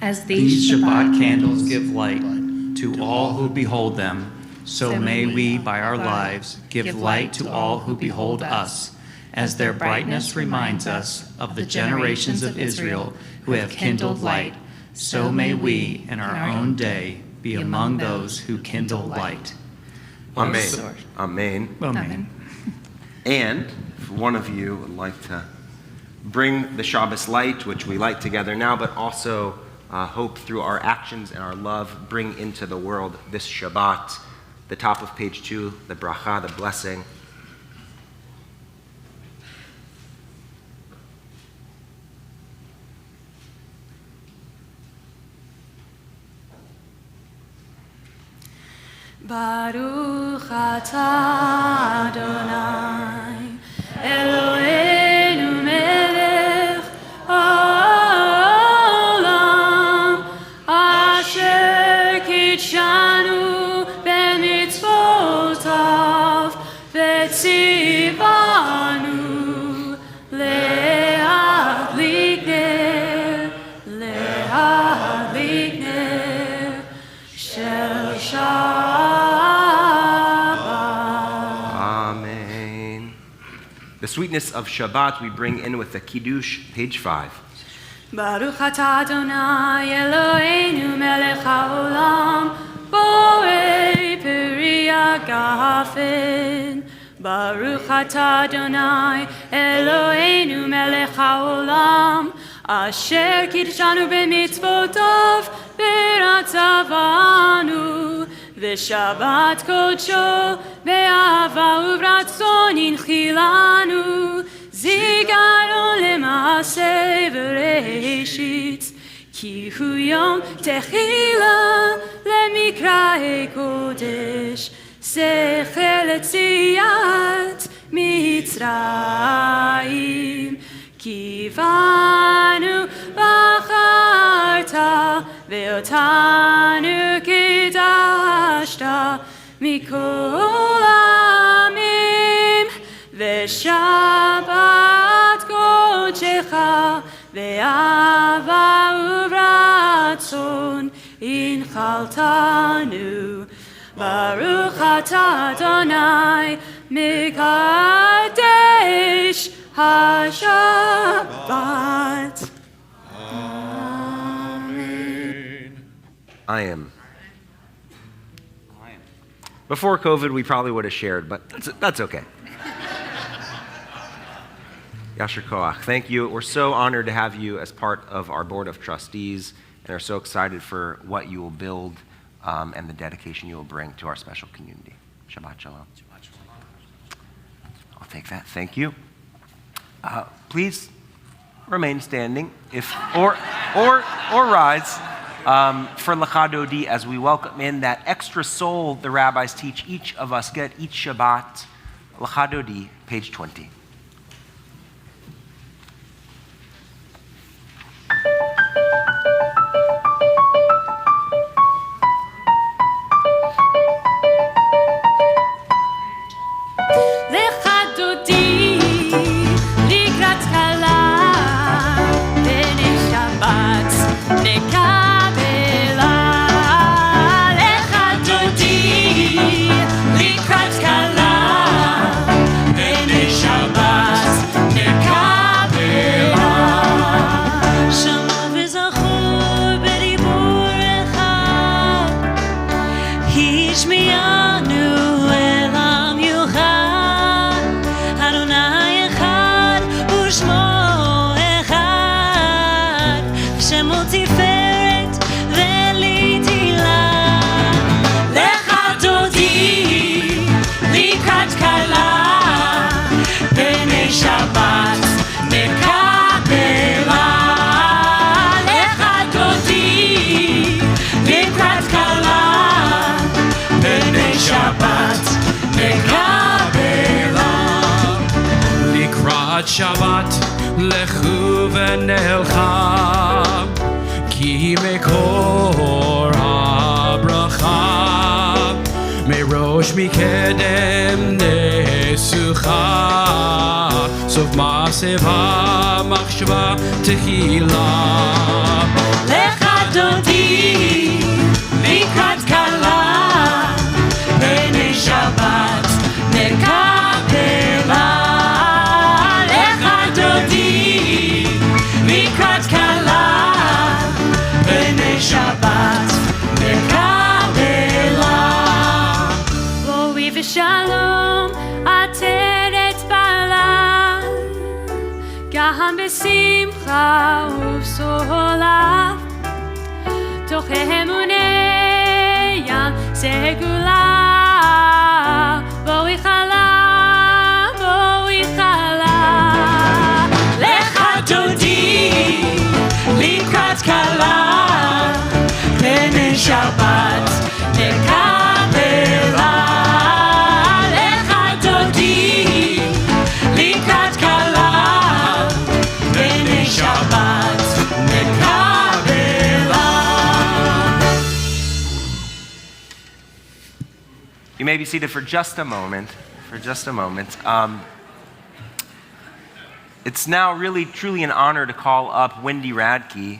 H: As these Shabbat candles give light to all who behold them, so may we, by our lives, give light to all who behold us, as their brightness reminds us of the generations of Israel who have kindled light. So may we, in our own day, be among those who kindle light.
G: Amen. Amen.
H: Amen.
G: And if one of you would like to bring the Shabbos light, which we light together now, but also hope through our actions and our love bring into the world this Shabbat, the top of page 2, the bracha, the blessing.
E: Baruch atah Adonai Eloheinu melech haolam asher kitshanu b'mitzvotav v'tzivanu le'adlik ner shel Shabbat.
G: The sweetness of Shabbat we bring in with the Kiddush, page 5.
E: Baruch atah Adonai Eloheinu melech haolam borei peri hagafen. Baruch atah Adonai Eloheinu melech haolam asher kidshanu b'mitzvotav v'ratzavanu v'shabbat kodsho be'ahava u'b'ratzon inchilanu zikaron le'maaseh v'reishit ki hu yom techila le'mikra'ei kodesh zecher le'tziat Mitzrayim kivanu b'charta ve'otanu kidashta mikol amim ve'shabbat kodecha ve'ahava u'ratzon inchaltanu Baruch atah Adonai mekadesh haShabbat. Amen.
G: I am. Before COVID, we probably would have shared, but that's okay. Yasher Koach. Thank you. We're so honored to have you as part of our board of trustees and are so excited for what you will build and the dedication you will bring to our special community. Shabbat Shalom. I'll take that. Thank you. Please remain standing or rise for Lecha Dodi as we welcome in that extra soul the rabbis teach each of us get each Shabbat. Lecha Dodi, page 20.
I: Shabbat lechu v'nelcha ki mekor habracha merosh mikedem nesucha sof ma'asev ha'machshava tehila
J: lecha dodi likrat kala b'nei Shabbat nekabela
K: Shalom, ateret bala, gaham besimcha uvsola, toch emunei yam segula, boi chala,
J: lecha dodi, likrat kala, b'nei Shabbat, nekabela.
G: You may be seated for just a moment. It's now really, truly an honor to call up Wendy Radke.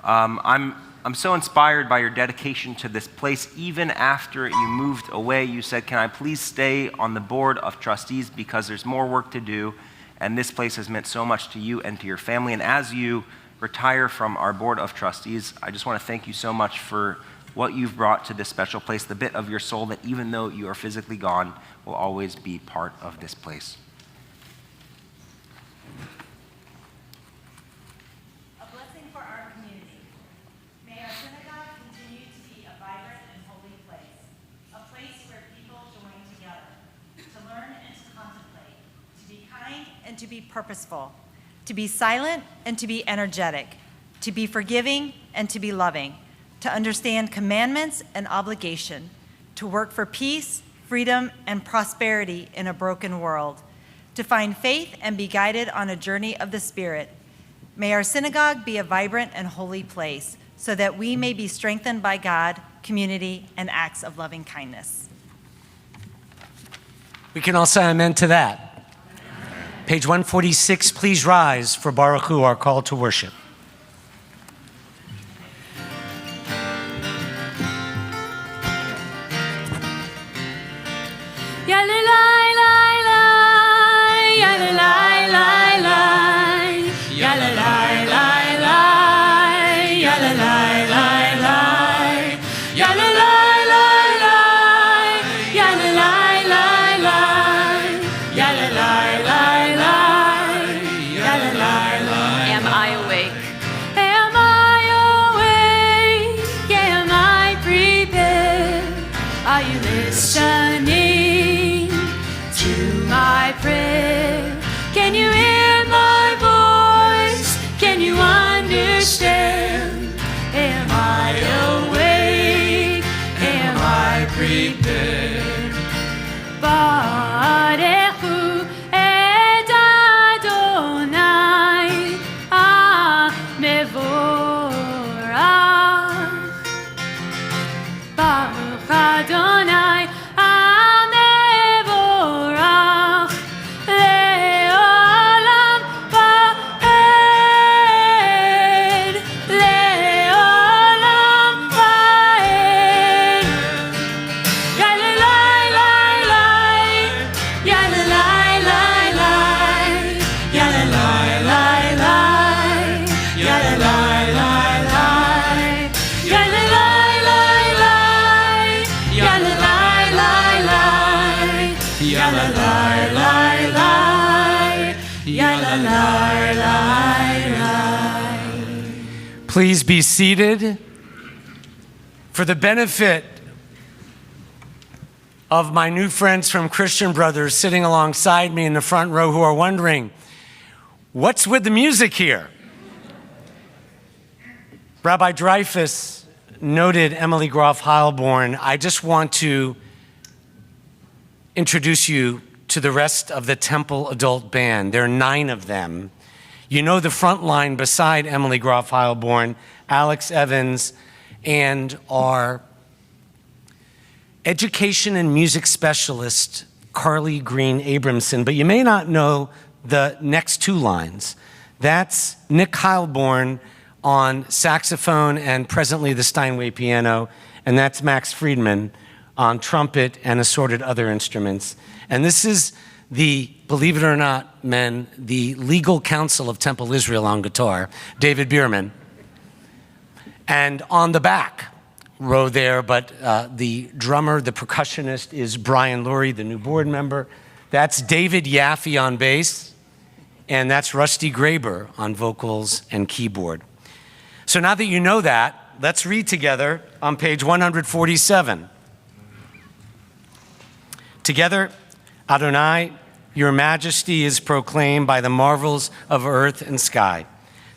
G: I'm so inspired by your dedication to this place. Even after you moved away, you said, can I please stay on the board of trustees because there's more work to do, and this place has meant so much to you and to your family. And as you retire from our board of trustees, I just want to thank you so much for what you've brought to this special place, the bit of your soul that even though you are physically gone, will always be part of this place.
A: A blessing for our community. May our synagogue continue to be a vibrant and holy place, a place where people join together to learn and to contemplate, to be kind and to be purposeful, to be silent and to be energetic, to be forgiving and to be loving, to understand commandments and obligation, to work for peace, freedom, and prosperity in a broken world, to find faith and be guided on a journey of the Spirit. May our synagogue be a vibrant and holy place so that we may be strengthened by God, community, and acts of loving kindness.
D: We can all say amen to that. Page 146, please rise for Baruch Hu, our call to worship.
J: lai lai lai, ya la lai lai lai.
D: Please be seated. For the benefit of my new friends from Christian Brothers sitting alongside me in the front row who are wondering, what's with the music here? Rabbi Dreyfus noted Emily Groff Heilborn. I just want to introduce you to the rest of the Temple Adult Band. There are 9 of them. You know the front line beside Emily Groff Heilborn, Alex Evans, and our education and music specialist, Carly Green Abramson. But you may not know the next 2 lines. That's Nick Heilborn on saxophone and presently the Steinway piano, and that's Max Friedman on trumpet and assorted other instruments. And this is the, believe it or not, men, the legal counsel of Temple Israel on guitar, David Bierman. And on the back row there, but the drummer, the percussionist is Brian Lurie, the new board member. That's David Yaffe on bass, and that's Rusty Graber on vocals and keyboard. So now that you know that, let's read together on page 147. Together, Adonai, your majesty is proclaimed by the marvels of earth and sky.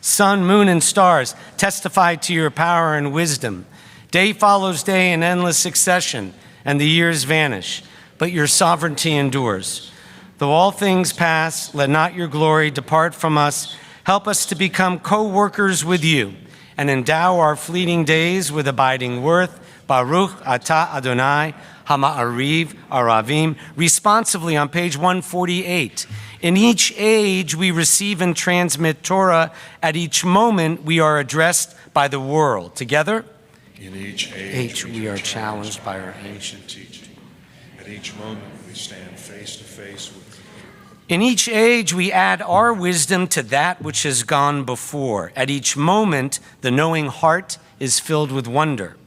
D: Sun, moon, and stars testify to your power and wisdom. Day follows day in endless succession, and the years vanish, but your sovereignty endures. Though all things pass, let not your glory depart from us. Help us to become co-workers with you, and endow our fleeting days with abiding worth. Baruch atah Adonai, Hama'ariv Aravim, responsively on page 148. In each age, we receive and transmit Torah. At each moment, we are addressed by the world. Together?
F: In each age,
D: we are challenged by our
F: ancient teaching. At each moment, we stand face to face with you.
D: In each age, we add our wisdom to that which has gone before. At each moment, the knowing heart is filled with wonder.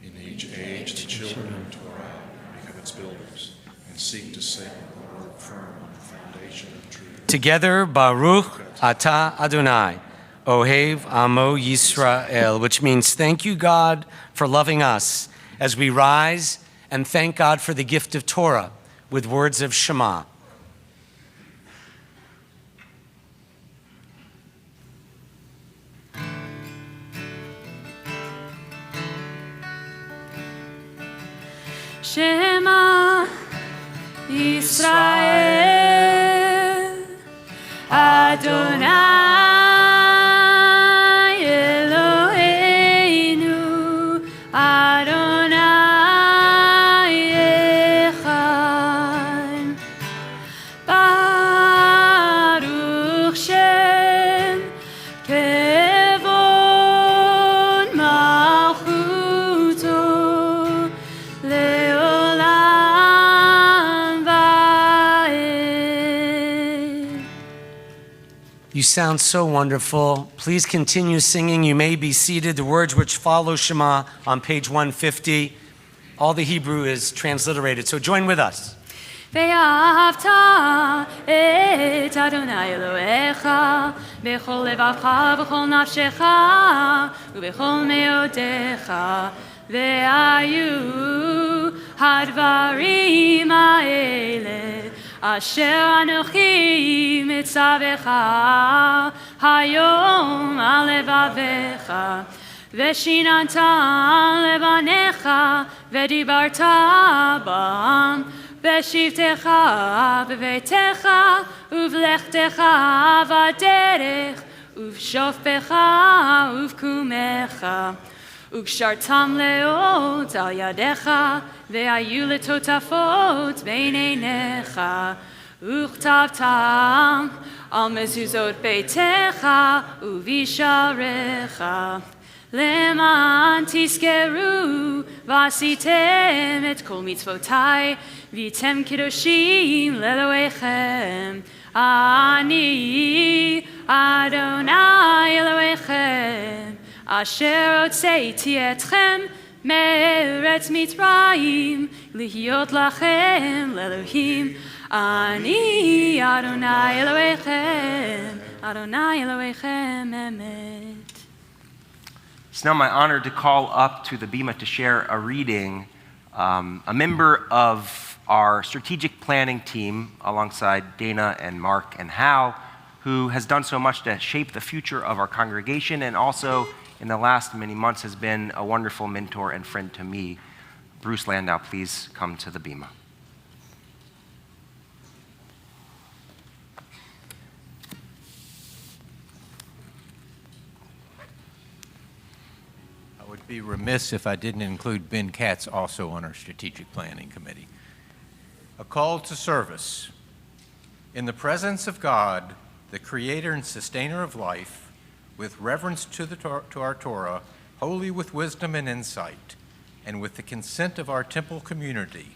F: In each age, the children of Torah become its builders and seek to set the word firm on the foundation of truth.
D: Together, Baruch atah Adonai, Ohev Amo Yisrael, which means thank you, God, for loving us, as we rise and thank God for the gift of Torah with words of Shema.
K: Shema Yisrael Adonai Eloheinu Adonai Echad Baruch Shem Kevod Malchuto
D: You sound so wonderful. Please continue singing. You may be seated. The words which follow Shema on page 150. All the Hebrew is transliterated, so join with us.
K: ואהבת את אדוני אלוהיך בכל לבבך ובכל נפשך ובכל מאודיך והיו הדברים האלה אשר אנוכי מצווך היום על לבביך ושיננת לבניך ודיברת בם בשבתך בביתך ובלכתך בדרך ובשופך ובקומך וקשרתם לאות על ידיך והיו לטוטפות בין עיניך וכתבתם על מזוזות ביתך ובשעריך למען תזכרו ועשיתם את כל מצוותיי והייתם קדושים לאלוהיכם אני אדוני אלוהיכם אשר הוצאתי אתכם מארץ מצרים להיות לכם לאלוהים Ani Adonai Elohechem, Adonai Elohechem emet.
G: It's now my honor to call up to the Bima to share a reading, a member of our strategic planning team alongside Dana and Mark and Hal, who has done so much to shape the future of our congregation and also in the last many months has been a wonderful mentor and friend to me. Bruce Landau, please come to the Bima.
L: I would be remiss if I didn't include Ben Katz also on our strategic planning committee. A call to service. In the presence of God, the creator and sustainer of life, with reverence to our Torah, holy with wisdom and insight, and with the consent of our temple community,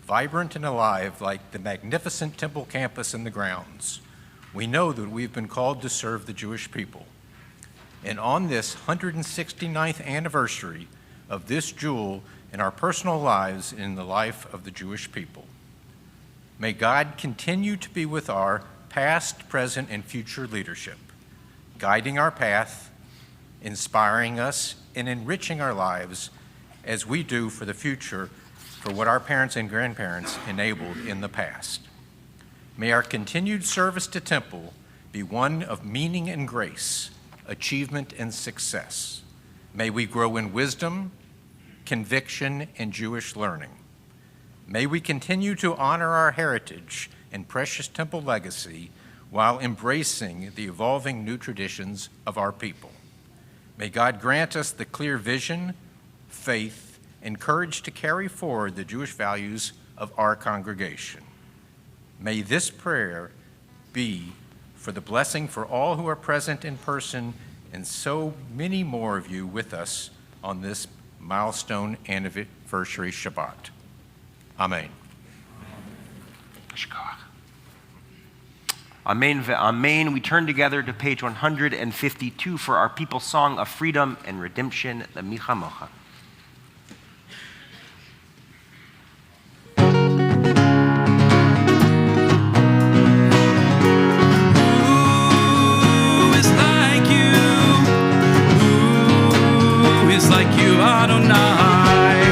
L: vibrant and alive like the magnificent temple campus and the grounds, we know that we've been called to serve the Jewish people. And on this 169th anniversary of this jewel in our personal lives and in the life of the Jewish people, may God continue to be with our past, present, and future leadership, guiding our path, inspiring us, and enriching our lives as we do for the future for what our parents and grandparents enabled in the past. May our continued service to Temple be one of meaning and grace, achievement and success. May we grow in wisdom, conviction, and Jewish learning. May we continue to honor our heritage and precious temple legacy while embracing the evolving new traditions of our people. May God grant us the clear vision, faith, and courage to carry forward the Jewish values of our congregation. May this prayer be for the blessing for all who are present in person and so many more of you with us on this milestone anniversary Shabbat. Amen.
G: Amen ve'amen. We turn together to page 152 for our people's song of freedom and redemption, the Micha Mocha.
I: Like you, Adonai.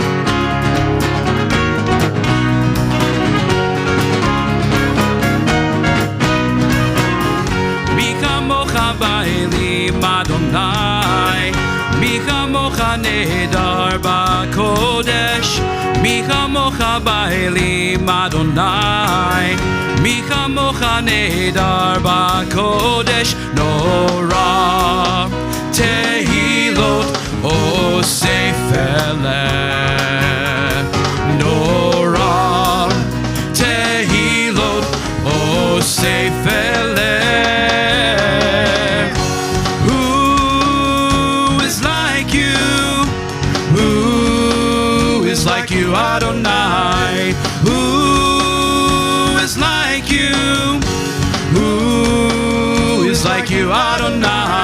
I: Mi kamocha ba'elim Adonai, mi kamocha nehedar ba'kodesh, mi kamocha ba'elim Adonai, mi kamocha nehedar ba'kodesh, Norah tehilot Osef eleh, Norah tehilot Osef eleh. Who is like you? Who is like you, Adonai? Who is like you? Who is like you, Adonai?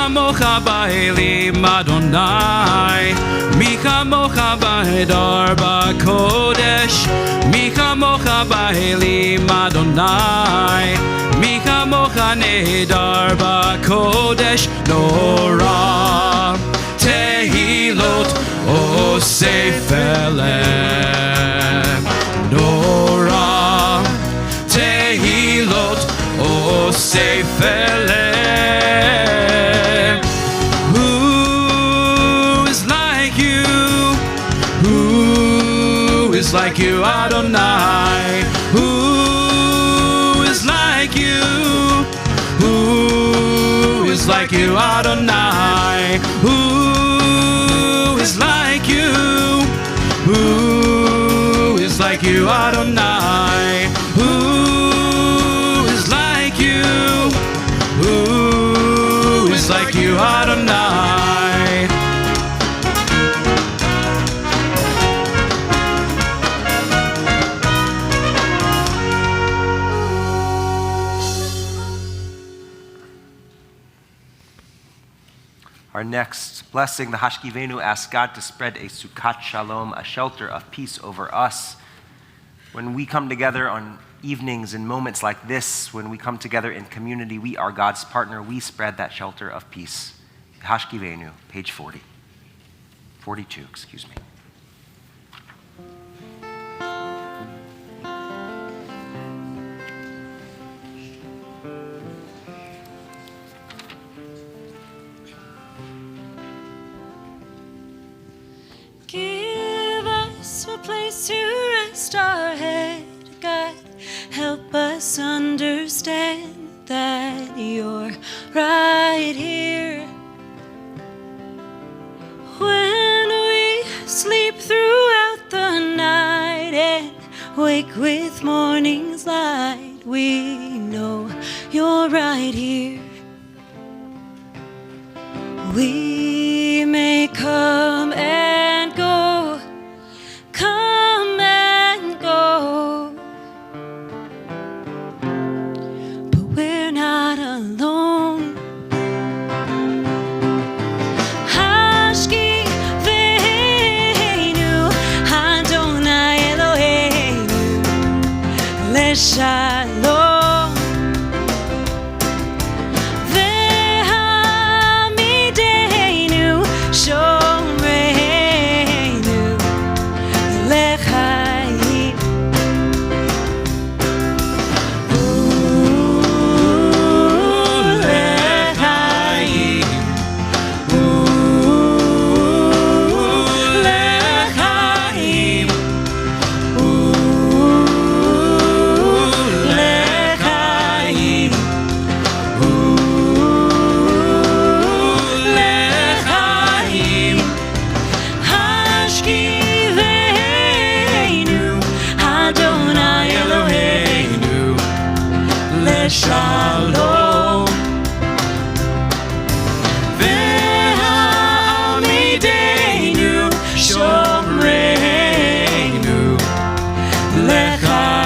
I: Mocha ba'elim Adonai, Micha mocha ba'edar ba'kodesh, Micha mocha ba'elim Adonai, Micha mocha nehedar ba'kodesh, Norah tehilot osef eleh, Norah tehilot osef eleh. Like you, Adonai, who is like you? Who is like you, Adonai? Who is like you? Who is like you, Adonai? Who is like you? Who is like you, Adonai?
G: Our next blessing, the Hashkivenu, asks God to spread a Sukkot Shalom, a shelter of peace over us. When we come together on evenings and moments like this, when we come together in community, we are God's partner. We spread that shelter of peace. Hashkivenu, page 42, excuse me.
J: Give us a place to rest our head, God. Help us understand that you're right here. When we sleep throughout the night and wake with morning's light, we know you're right here. We may come and go, come and go, but we're not alone. Hashkivenu, Adonai Eloheinu, LeShalom. Shalom. Ve'amidenu shomreinu lechaim. Lechaim. Lechaim.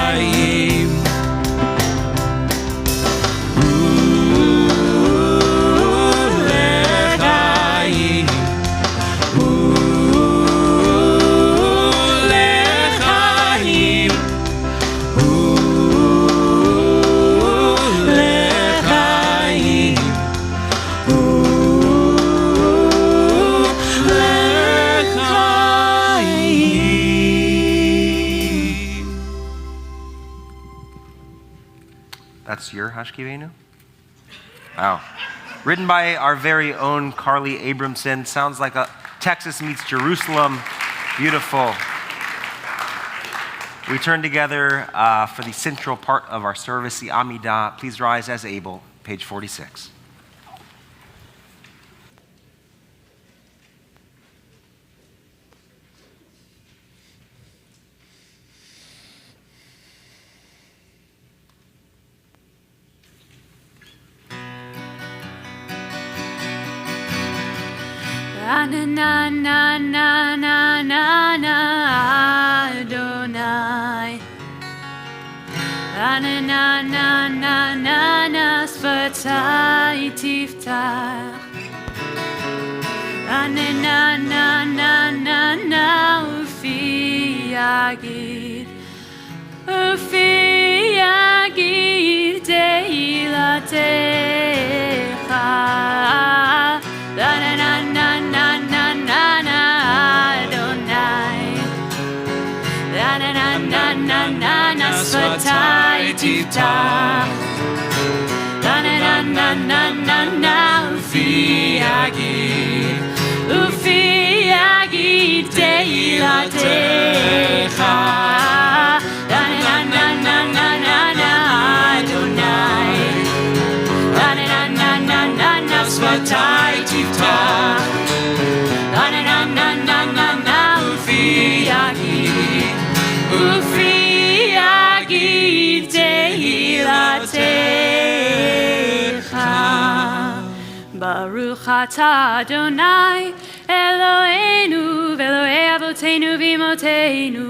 G: That's your Hashkivenu? Wow. Written by our very own Carly Abramson. Sounds like a Texas meets Jerusalem. Beautiful. We turn together for the central part of our service, the Amidah. Please rise as able, page 46.
K: Na na na na na na na Adonai. Na na na na na na na Sfatai tiftach. Na na na na na na na Ufi yagid. Ufi yagid Teilatecha. Na na na na na na na na Adonai. Na na na na na na na Sfatai tiftach. Na na na na na na na Ufi yagid. Ufi yagid Teilatecha. Na na na na na na na Adonai. Na na na na na na Sfatai tiftach. Na na na na na na na Ufi yagid. Ufi yagid Teilatecha. Baruch atah Adonai Eloheinu v'Elohei Avoteinu v'Imotenu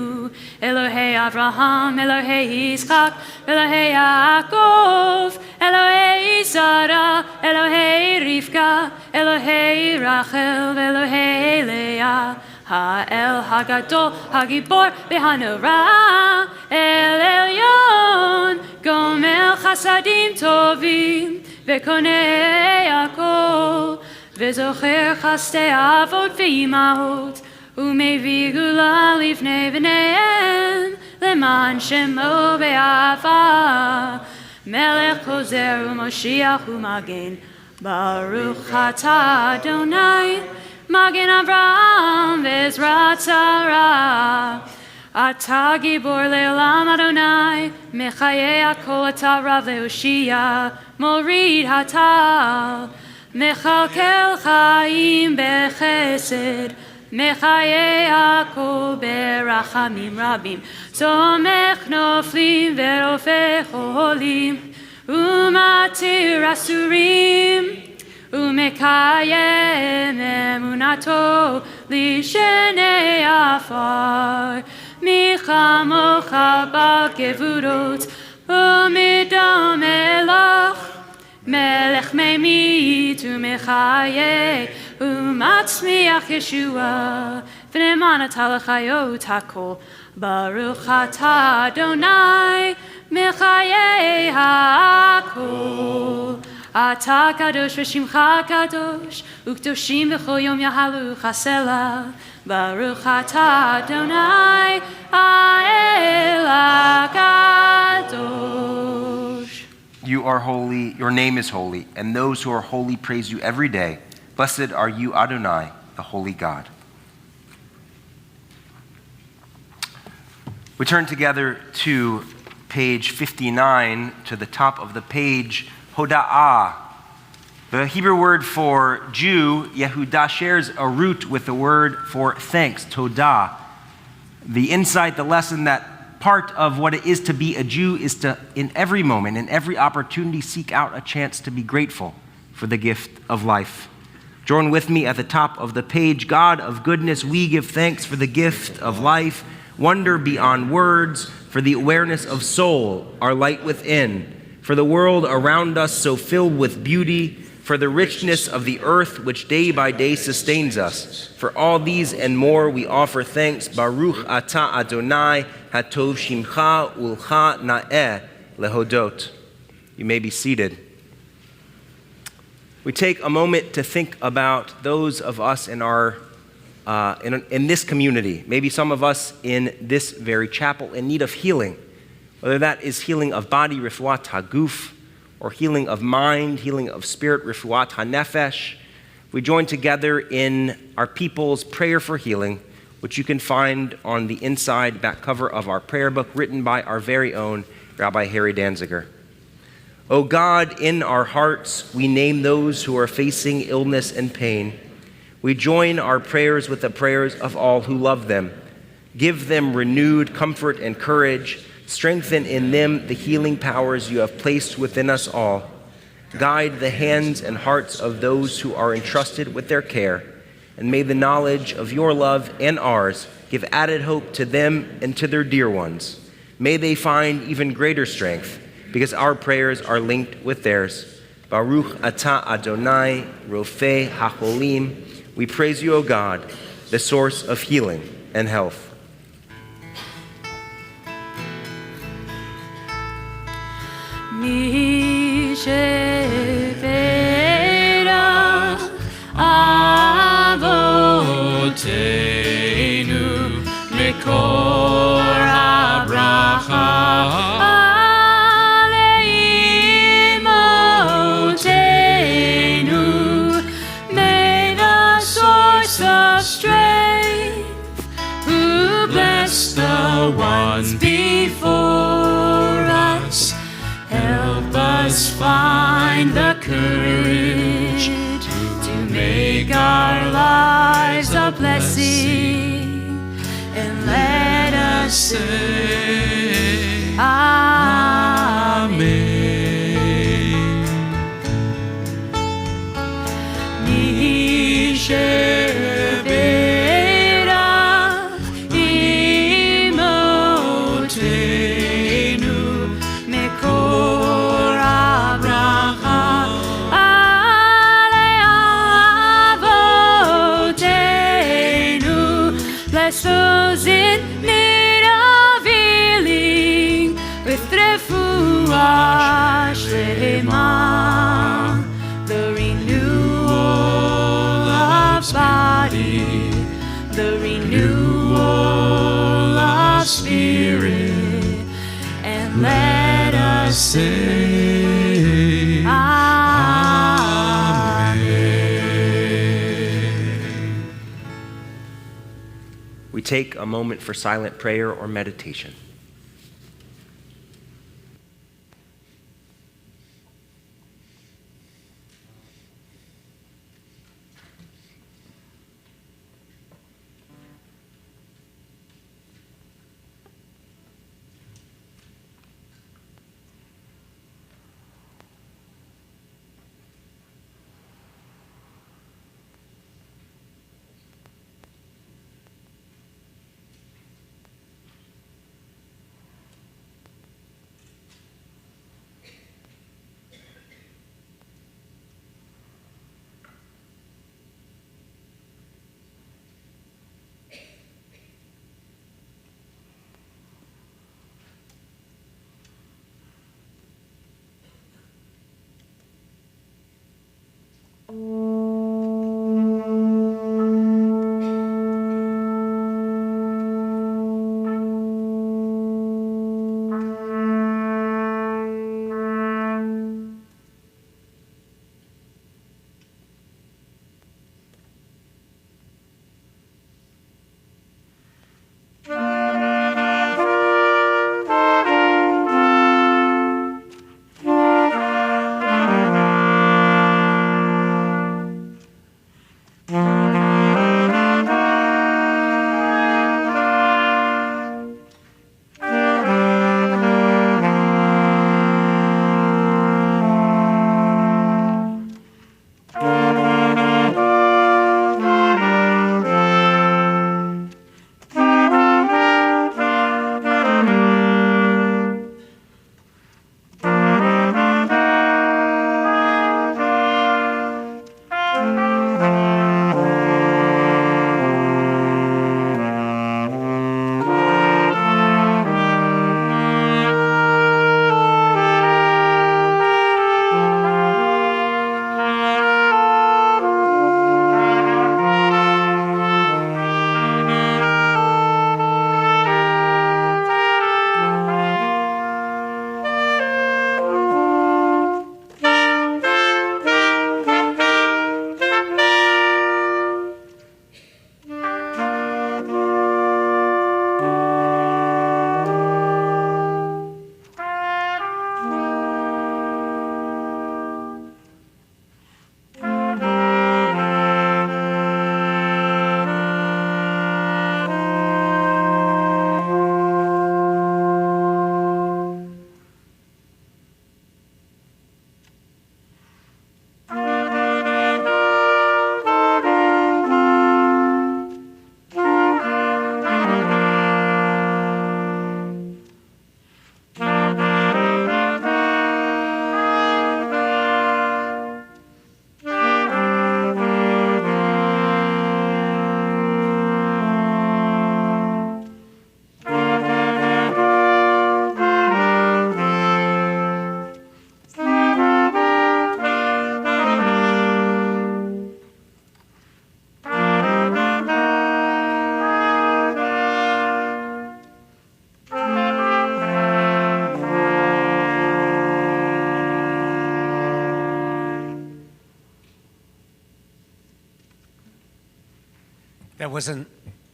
K: Elohei Avraham, Elohei Yitzchak, Elohei Yaakov, Elohei Elohei Sarah, Elohei Rivka, Elohei Rachel, Elohei Leah, Ha'el Hagadol, Hagibor, Behanora, El Elyon, Gomel Chasadim Tovim, Vekonei Akol, Vezocher Chaste Avot Ve'imahot, Umevi Gula Livnei V'neihem, Leman Shemo Be'ava, Melech Kozer U'Moshiach U'Magen, Baruch Atah Adonai, Magen Avraham Ve'ezrat Sarah, Atah Gibor Le'olam Adonai, Mechayei Akol Atah Rav Le'Oshia, Morid Hatal, Mechalkel Chaim Bechesed, Mechayei Akol Berachamim Rabim, Tomech Noflim Ve'rofeh Cholim, Umatir Asurim, Umekayem Emunato Lishenei Afar, Michamocha B'Gevurot, Umidam Elach, Melech Meimit Umechayeh, Umatzmiach Yeshua, V'ne'eman Atah l'chayot hakol, Baruch Atah Adonai, Mechayeh hakol. Atah kadosh v'shimcha kadosh, u'kdoshim v'chol yom yahalu chasela, Baruch Atah Adonai, Ha'el HaKadosh.
G: You are holy, your name is holy, and those who are holy praise you every day. Blessed are you, Adonai, the holy God. We turn together to page 59, to the top of the page, Hoda'ah. The Hebrew word for Jew, Yehudah, shares a root with the word for thanks, Todah. The insight, the lesson, that part of what it is to be a Jew is to, in every moment, in every opportunity, seek out a chance to be grateful for the gift of life. Join with me at the top of the page. God of goodness, we give thanks for the gift of life, wonder beyond words, for the awareness of soul, our light within, for the world around us so filled with beauty, for the richness of the earth which day by day sustains us. For all these and more we offer thanks. Baruch Atah Adonai, Hatov Shimcha Ulcha Na'eh Lehodot. You may be seated. We take a moment to think about those of us in our in this community, maybe some of us in this very chapel, in need of healing, whether that is healing of body, refuat haguf, or healing of mind, healing of spirit, refuat hanefesh. We join together in our people's prayer for healing, which you can find on the inside back cover of our prayer book, written by our very own Rabbi Harry Danziger. O God, in our hearts, we name those who are facing illness and pain. We join our prayers with the prayers of all who love them. Give them renewed comfort and courage. Strengthen in them the healing powers you have placed within us all. Guide the hands and hearts of those who are entrusted with their care. And may the knowledge of your love and ours give added hope to them and to their dear ones. May they find even greater strength, because our prayers are linked with theirs. Baruch Atah Adonai, Rofei HaCholim. We praise you, O God, the source of healing and health.
K: Mi shevera avoteinu mekor habracha aleimotenu, may the source of strength, who bless the ones before us, help us find the courage to make our lives a blessing, and let us say Amen. Mi shevera imotenu mekor habracha soul's in need of healing with refuah shlema, the renewal of body, the renewal of spirit, and let us say, Amen.
G: We take a moment for silent prayer or meditation.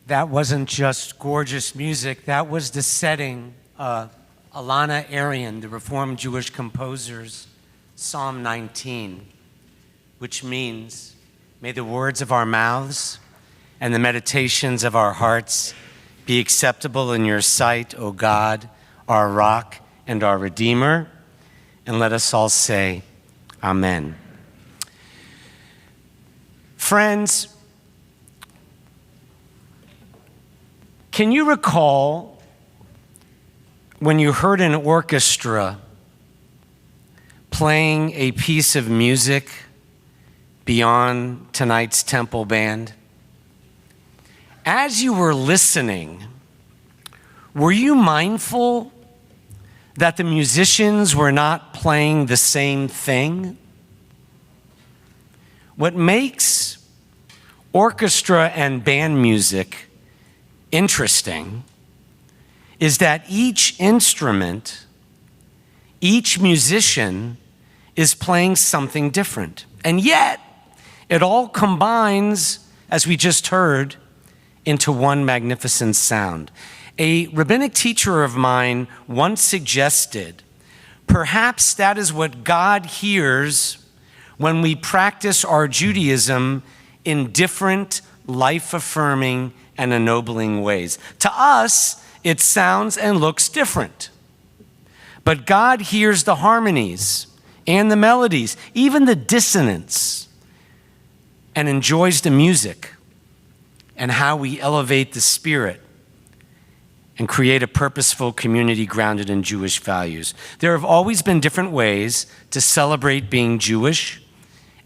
D: That wasn't just gorgeous music. That was the setting. Alana Arian, the Reformed Jewish composer's Psalm 19, which means, may the words of our mouths and the meditations of our hearts be acceptable in your sight, O God, our rock and our Redeemer. And let us all say, Amen. Friends, can you recall when you heard an orchestra playing a piece of music beyond tonight's temple band? as you were listening, were you mindful that the musicians were not playing the same thing? What makes orchestra and band music interesting is that each instrument, each musician is playing something different. And yet, it all combines, as we just heard, into one magnificent sound. A rabbinic teacher of mine once suggested, perhaps that is what God hears when we practice our Judaism in different life-affirming and ennobling ways. To us, it sounds and looks different. But God hears the harmonies and the melodies, even the dissonance, and enjoys the music and how we elevate the spirit and create a purposeful community grounded in Jewish values. There have always been different ways to celebrate being Jewish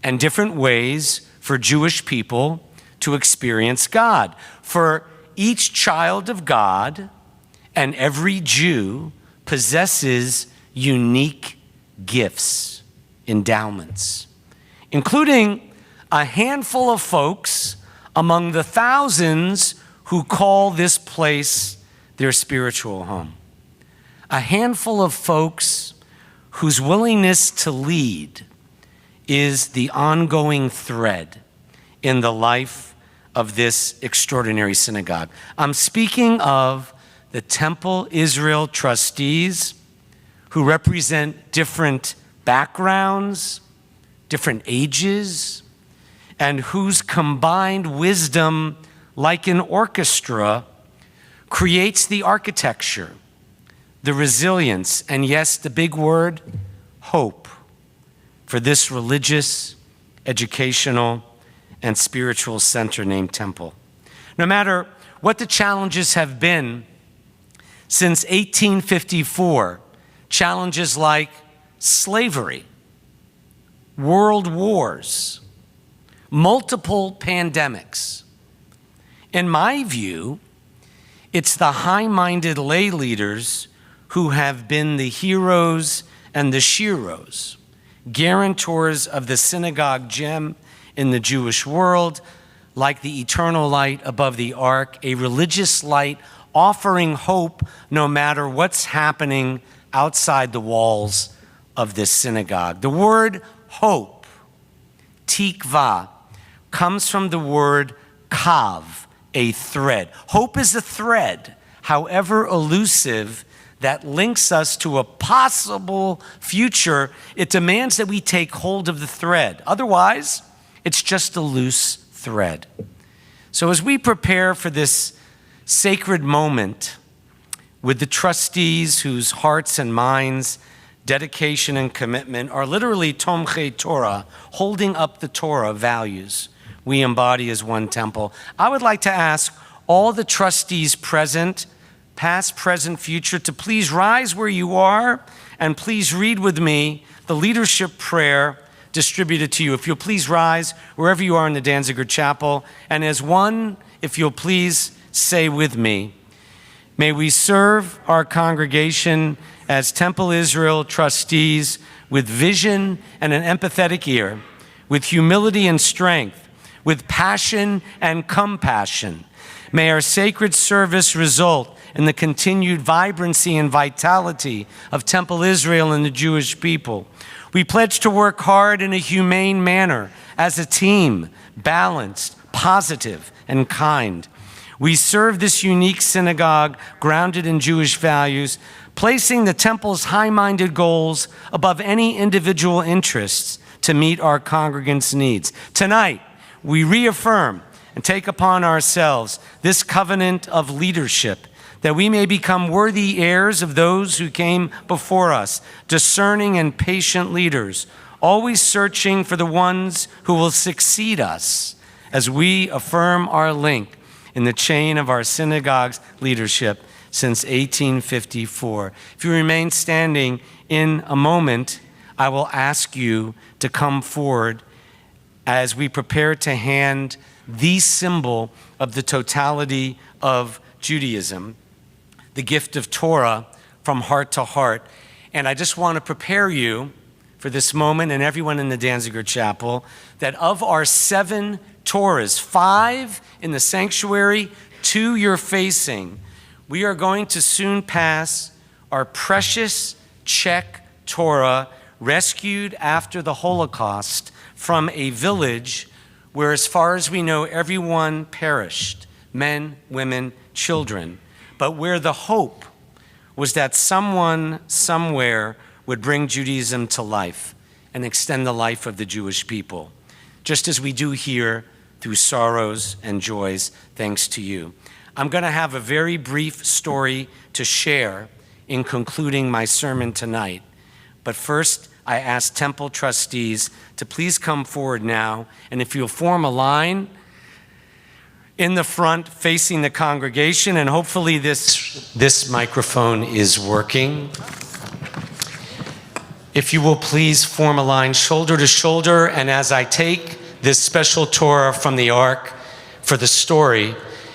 D: and different ways for Jewish people to experience God. For each child of God and every Jew possesses unique gifts, endowments, including a handful of folks among the thousands who call this place their spiritual home. A handful of folks whose willingness to lead is the ongoing thread in the life of this extraordinary synagogue. I'm speaking of the Temple Israel trustees who represent different backgrounds, different ages, and whose combined wisdom, like an orchestra, creates the architecture, the resilience, and yes, the big word, hope, for this religious, educational, and spiritual center named Temple. No matter what the challenges have been since 1854, challenges like slavery, world wars, multiple pandemics. In my view, it's the high-minded lay leaders who have been the heroes and the sheroes, guarantors of the synagogue gem in the Jewish world, like the eternal light above the ark, a religious light offering hope no matter what's happening outside the walls of this synagogue. The word hope, tikva, comes from the word kav, a thread. Hope is a thread, however elusive, that links us to a possible future. It demands that we take hold of the thread. Otherwise, it's just a loose thread. So as we prepare for this sacred moment with the trustees whose hearts and minds, dedication and commitment are literally tomchei Torah, holding up the Torah values we embody as one temple, I would like to ask all the trustees present, past, present, future, to please rise where you are and please read with me the leadership prayer distributed to you. If you'll please rise wherever you are in the Danziger Chapel, and as one, if you'll please say with me, may we serve our congregation as Temple Israel trustees with vision and an empathetic ear, with humility and strength, with passion and compassion. May our sacred service result in the continued vibrancy and vitality of Temple Israel and the Jewish people. We pledge to work hard in a humane manner as a team, balanced, positive, and kind. We serve this unique synagogue grounded in Jewish values, placing the temple's high-minded goals above any individual interests to meet our congregants' needs. Tonight, we reaffirm and take upon ourselves this covenant of leadership, that we may become worthy heirs of those who came before us, discerning and patient leaders, always searching for the ones who will succeed us as we affirm our link in the chain of our synagogue's leadership since 1854. If you remain standing in a moment, I will ask you to come forward as we prepare to hand the symbol of the totality of Judaism, the gift of Torah from heart to heart. And I just want to prepare you for this moment, and everyone in the Danziger Chapel, that of our 7 Torahs, 5 in the sanctuary, 2 you're facing, we are going to soon pass our precious Czech Torah, rescued after the Holocaust from a village where, as far as we know, everyone perished, men, women, children, but where the hope was that someone somewhere would bring Judaism to life and extend the life of the Jewish people, just as we do here through sorrows and joys, thanks to you. I'm going to have a very brief story to share in concluding my sermon tonight. But first, I ask Temple trustees to please come forward now, and if you'll form a line in the front facing the congregation, and hopefully this microphone is working. If you will please form a line shoulder to shoulder, and as I take this special Torah from the Ark for the story,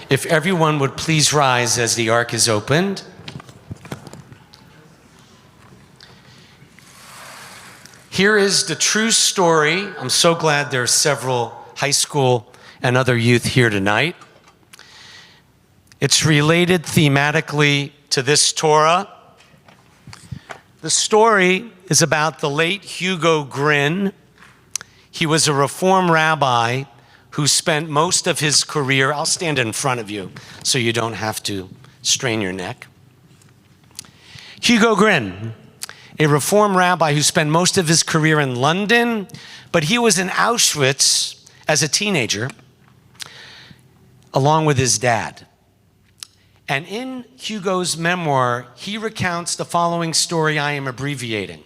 D: if everyone would please rise as the Ark is opened. Here is the true story. I'm so glad there are several high school and other youth here tonight. It's related thematically to this Torah. The story is about the late Hugo Grin. He was a Reform rabbi who spent most of his career, I'll stand in front of you so you don't have to strain your neck. Hugo Grin, a Reform rabbi who spent most of his career in London, but he was in Auschwitz as a teenager, along with his dad. And in Hugo's memoir, he recounts the following story I am abbreviating.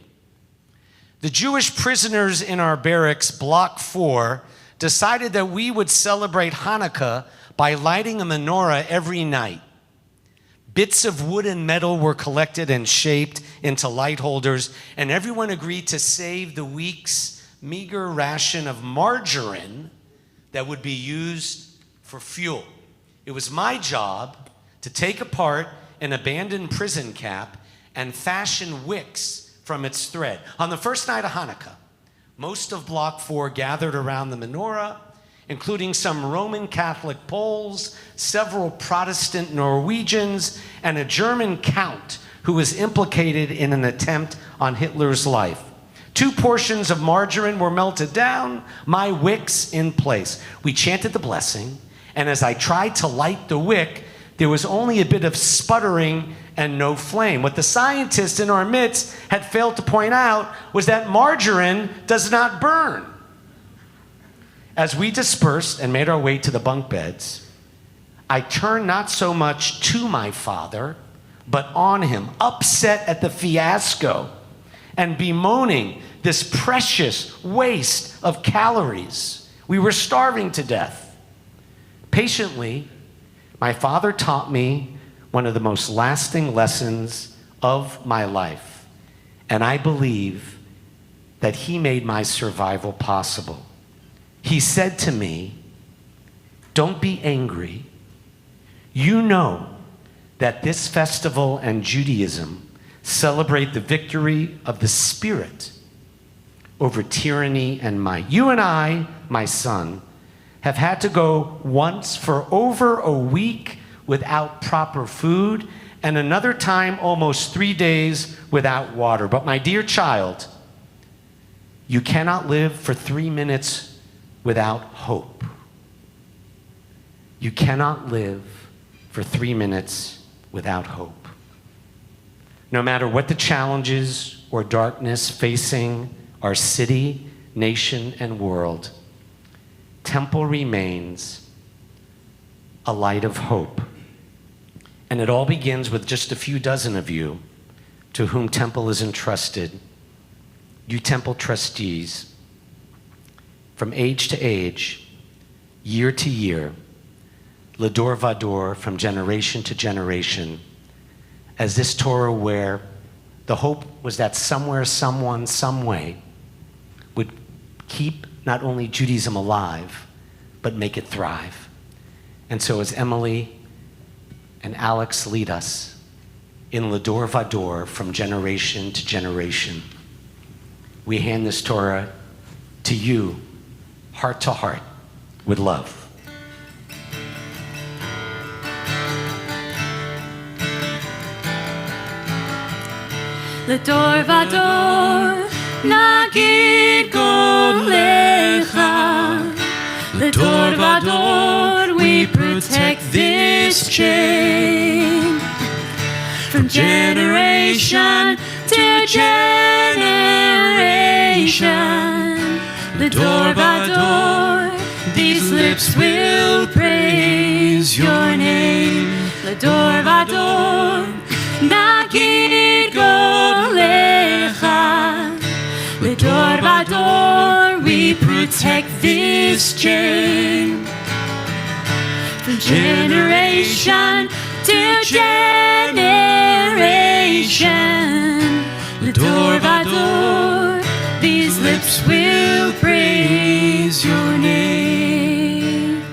D: The Jewish prisoners in our barracks, Block 4, decided that we would celebrate Hanukkah by lighting a menorah every night. Bits of wood and metal were collected and shaped into light holders, and everyone agreed to save the week's meager ration of margarine that would be used for fuel. It was my job to take apart an abandoned prison cap and fashion wicks from its thread. On the first night of Hanukkah, most of Block 4 gathered around the menorah, including some Roman Catholic Poles, several Protestant Norwegians, and a German count who was implicated in an attempt on Hitler's life. 2 portions of margarine were melted down, my wicks in place. We chanted the blessing, and as I tried to light the wick, there was only a bit of sputtering and no flame. What the scientists in our midst had failed to point out was that margarine does not burn. As we dispersed and made our way to the bunk beds, I turned not so much to my father, but on him, upset at the fiasco and bemoaning this precious waste of calories. We were starving to death. Patiently, my father taught me one of the most lasting lessons of my life, and I believe that he made my survival possible. He said to me, "Don't be angry. You know that this festival and Judaism celebrate the victory of the Spirit over tyranny and might. You and I, my son, have had to go once for over a week without proper food, and another time almost 3 days without water. But my dear child, you cannot live for 3 minutes without hope. You cannot live for 3 minutes without hope. No matter what the challenges or darkness facing our city, nation, and world, Temple remains a light of hope. And it all begins with just a few dozen of you to whom Temple is entrusted. You Temple trustees, from age to age, year to year, Lador Vador, from generation to generation, as this Torah where the hope was that somewhere, someone, some way would keep not only Judaism alive, but make it thrive. And so as Emily and Alex lead us in L'Dor Vador from generation to generation, we hand this Torah to you, heart to heart, with love.
K: L'Dor Vador nagid golecha. L'Dor Vador we protect this chain. From generation to generation, L'Dor Vador, these lips will praise your name. L'Dor Vador nagid golecha. L'Dor Vador we protect this chain. From generation to generation, L'Dor Vador, these lips will praise your name.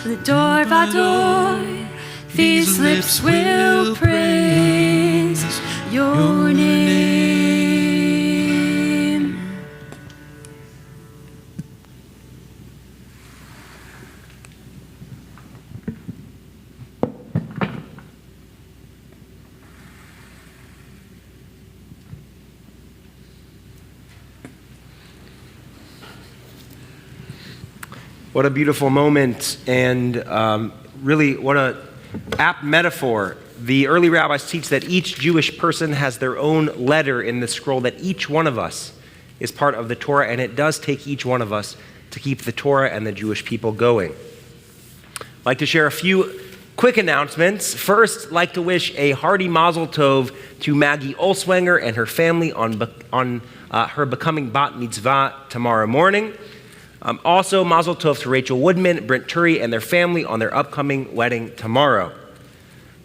K: L'Dor Vador, these lips will praise your name.
G: What a beautiful moment, and really what a apt metaphor. The early rabbis teach that each Jewish person has their own letter in the scroll, that each one of us is part of the Torah, and it does take each one of us to keep the Torah and the Jewish people going. I'd like to share a few quick announcements. First, I'd like to wish a hearty mazel tov to Maggie Olswenger and her family on her becoming bat mitzvah tomorrow morning. Also, mazel tov to Rachel Woodman, Brent Turi, and their family on their upcoming wedding tomorrow.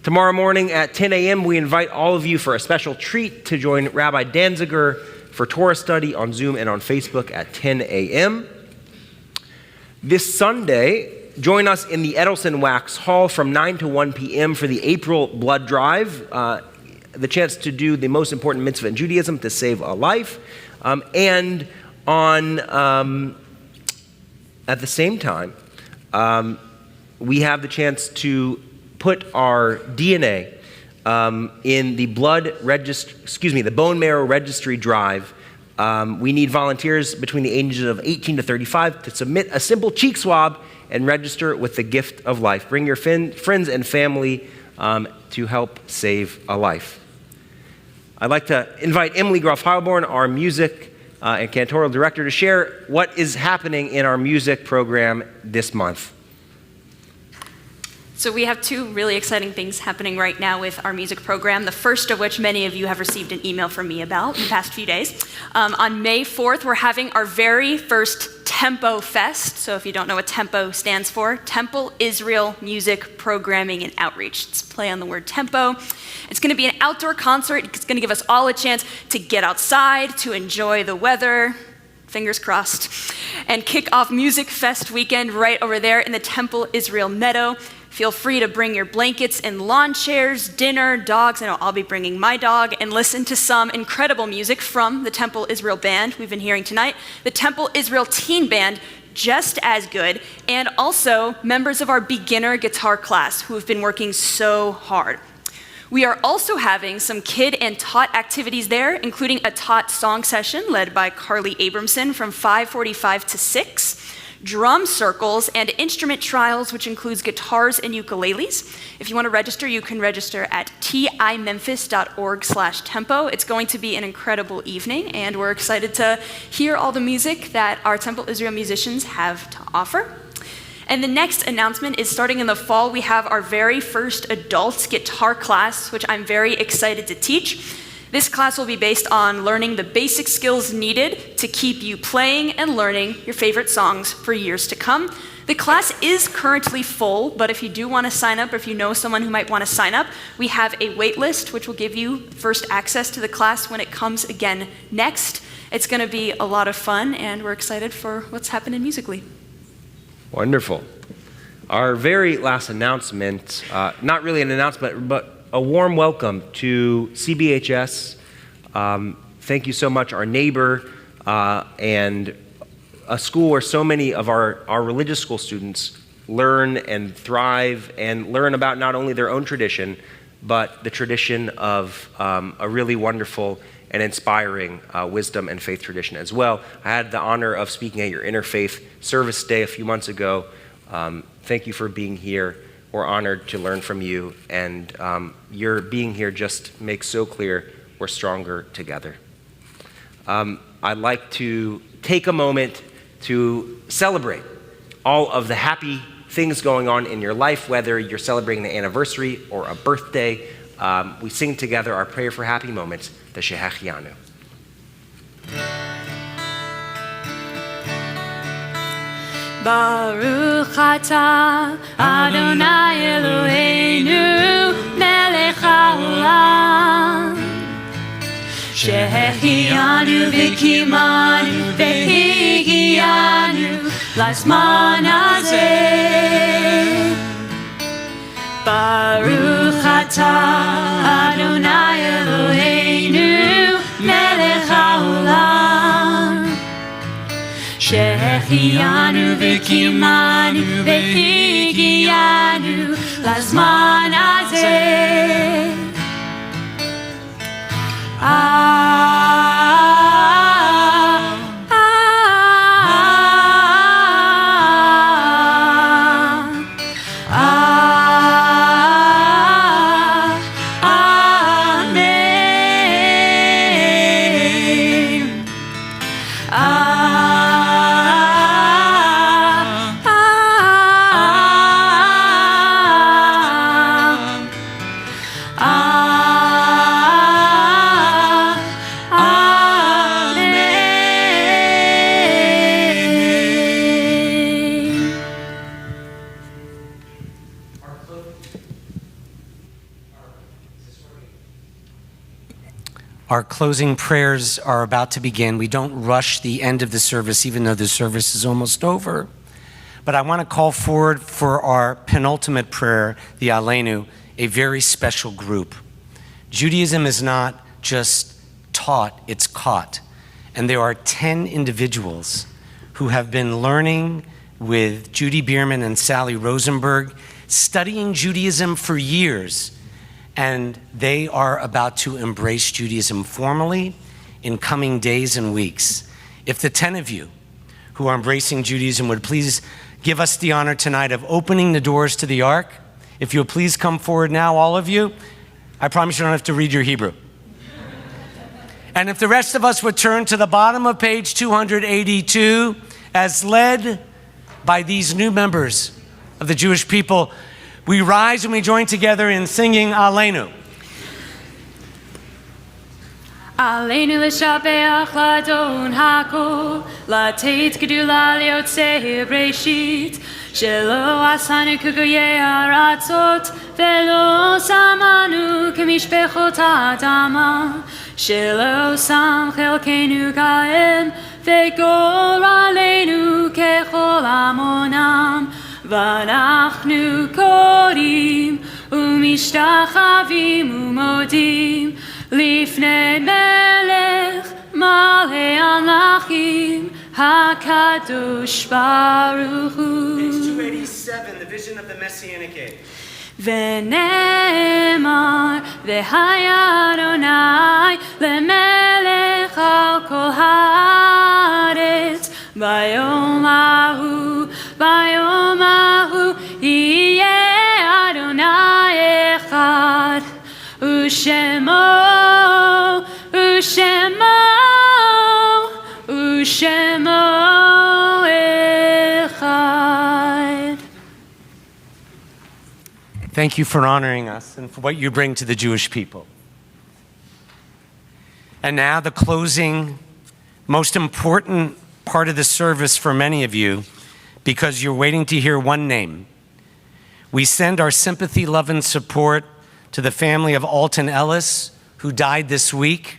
G: Tomorrow morning at 10 a.m., we invite all of you for a special treat to join Rabbi Danziger for Torah study on Zoom and on Facebook at 10 a.m. This Sunday, join us in the Edelson Wax Hall from 9 to 1 p.m. for the April Blood Drive, the chance to do the most important mitzvah in Judaism, to save a life. And on at the same time, we have the chance to put our DNA in the the bone marrow registry drive. We need volunteers between the ages of 18 to 35 to submit a simple cheek swab and register with the gift of life. Bring your friends and family to help save a life. I'd like to invite Emily Groff-Heilborn, our music and cantorial director, to share what is happening in our music program this month.
E: So we have two really exciting things happening right now with our music program, the first of which many of you have received an email from me about in the past few days. On May 4th, we're having our very first Tempo Fest. So if you don't know what Tempo stands for, Temple Israel Music Programming and Outreach. It's a play on the word tempo. It's going to be an outdoor concert. It's going to give us all a chance to get outside, to enjoy the weather, fingers crossed, and kick off Music Fest weekend right over there in the Temple Israel Meadow. Feel free to bring your blankets and lawn chairs, dinner, dogs. I know I'll be bringing my dog, and listen to some incredible music from the Temple Israel Band we've been hearing tonight, the Temple Israel Teen Band, just as good, and also members of our beginner guitar class who have been working so hard. We are also having some kid and tot activities there, including a tot song session led by Carly Abramson from 5:45 to 6. Drum circles and instrument trials, which includes guitars and ukuleles. If you want to register, you can register at timemphis.org/tempo. It's going to be an incredible evening, and we're excited to hear all the music that our Temple Israel musicians have to offer. And the next announcement is starting in the fall, we have our very first adult guitar class, which I'm very excited to teach. This class will be based on learning the basic skills needed to keep you playing and learning your favorite songs for years to come. The class is currently full, but if you do want to sign up, or if you know someone who might want to sign up, we have a wait list, which will give you first access to the class when it comes again next. It's going to be a lot of fun, and we're excited for what's happening musically.
G: Wonderful. Our very last announcement, not really an announcement, but a warm welcome to CBHS. Thank you so much, our neighbor, and a school where so many of our religious school students learn and thrive and learn about not only their own tradition, but the tradition of a really wonderful and inspiring wisdom and faith tradition as well. I had the honor of speaking at your interfaith service day a few months ago. Thank you for being here. We're honored to learn from you, and your being here just makes so clear we're stronger together. I'd like to take a moment to celebrate all of the happy things going on in your life, whether you're celebrating an anniversary or a birthday. We sing together our prayer for happy moments, the Shehechianu.
K: Baruch atah Adonai Eloheinu melech haolam שהחיינו וקיימנו והגיענו לזמן הזה. ברוך אתה אדוני אלוהינו מלך העולם שהחיינו וקיימנו והגיענו לזמן הזה.
D: Our closing prayers are about to begin. We don't rush the end of the service, even though the service is almost over. But I want to call forward for our penultimate prayer, the Aleinu, a very special group. Judaism is not just taught, it's caught. And there are 10 individuals who have been learning with Judy Bierman and Sally Rosenberg, studying Judaism for years. And they are about to embrace Judaism formally in coming days and weeks. If the 10 of you who are embracing Judaism would please give us the honor tonight of opening the doors to the ark. If you'll please come forward now, all of you. I promise you don't have to read your Hebrew. And if the rest of us would turn to the bottom of page 282, as led by these new members of the Jewish people, we rise and we join together in singing Aleinu.
K: עלינו לשבח לאדון הכל, לתת גדולה ליוצא בראשית, שלא עשנו כגויי הארצות, ולא שמנו כמשפחות האדמה, שלא שם חלקנו כהם, וגורלנו ככל עמונם, ואנחנו קוראים ומשתחווים ומודים לפני מלך מלא המלכים הקדוש ברוך הוא.
D: Page 287, the vision of the Messianic age.
K: ונאמר והיה אדוני למלך על כל הארץ ביום ההוא יהיה אדוני אחד ושמו אחד.
D: Thank you for honoring us and for what you bring to the Jewish people. And now the closing, most important part of the service for many of you, because you're waiting to hear one name. We send our sympathy, love, and support to the family of Alton Ellis, who died this week.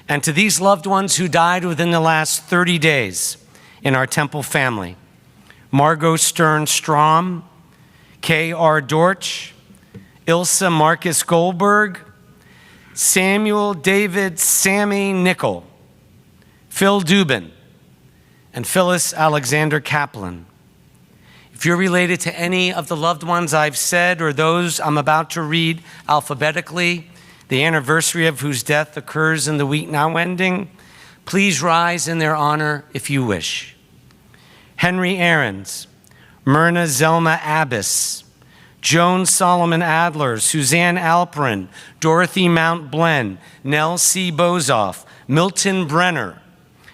D: And to these loved ones who died within the last 30 days in our Temple family, Margot Stern Strom, K.R. Dortch, Ilsa Marcus Goldberg, Samuel David Sammy Nickel, Phil Dubin, and Phyllis Alexander Kaplan. If you're related to any of the loved ones I've said or those I'm about to read alphabetically, the anniversary of whose death occurs in the week now ending, please rise in their honor if you wish. Henry Ahrens, Myrna Zelma Abbas, Joan Solomon Adler, Suzanne Alperin, Dorothy Mount Blen, Nell C. Bozoff, Milton Brenner,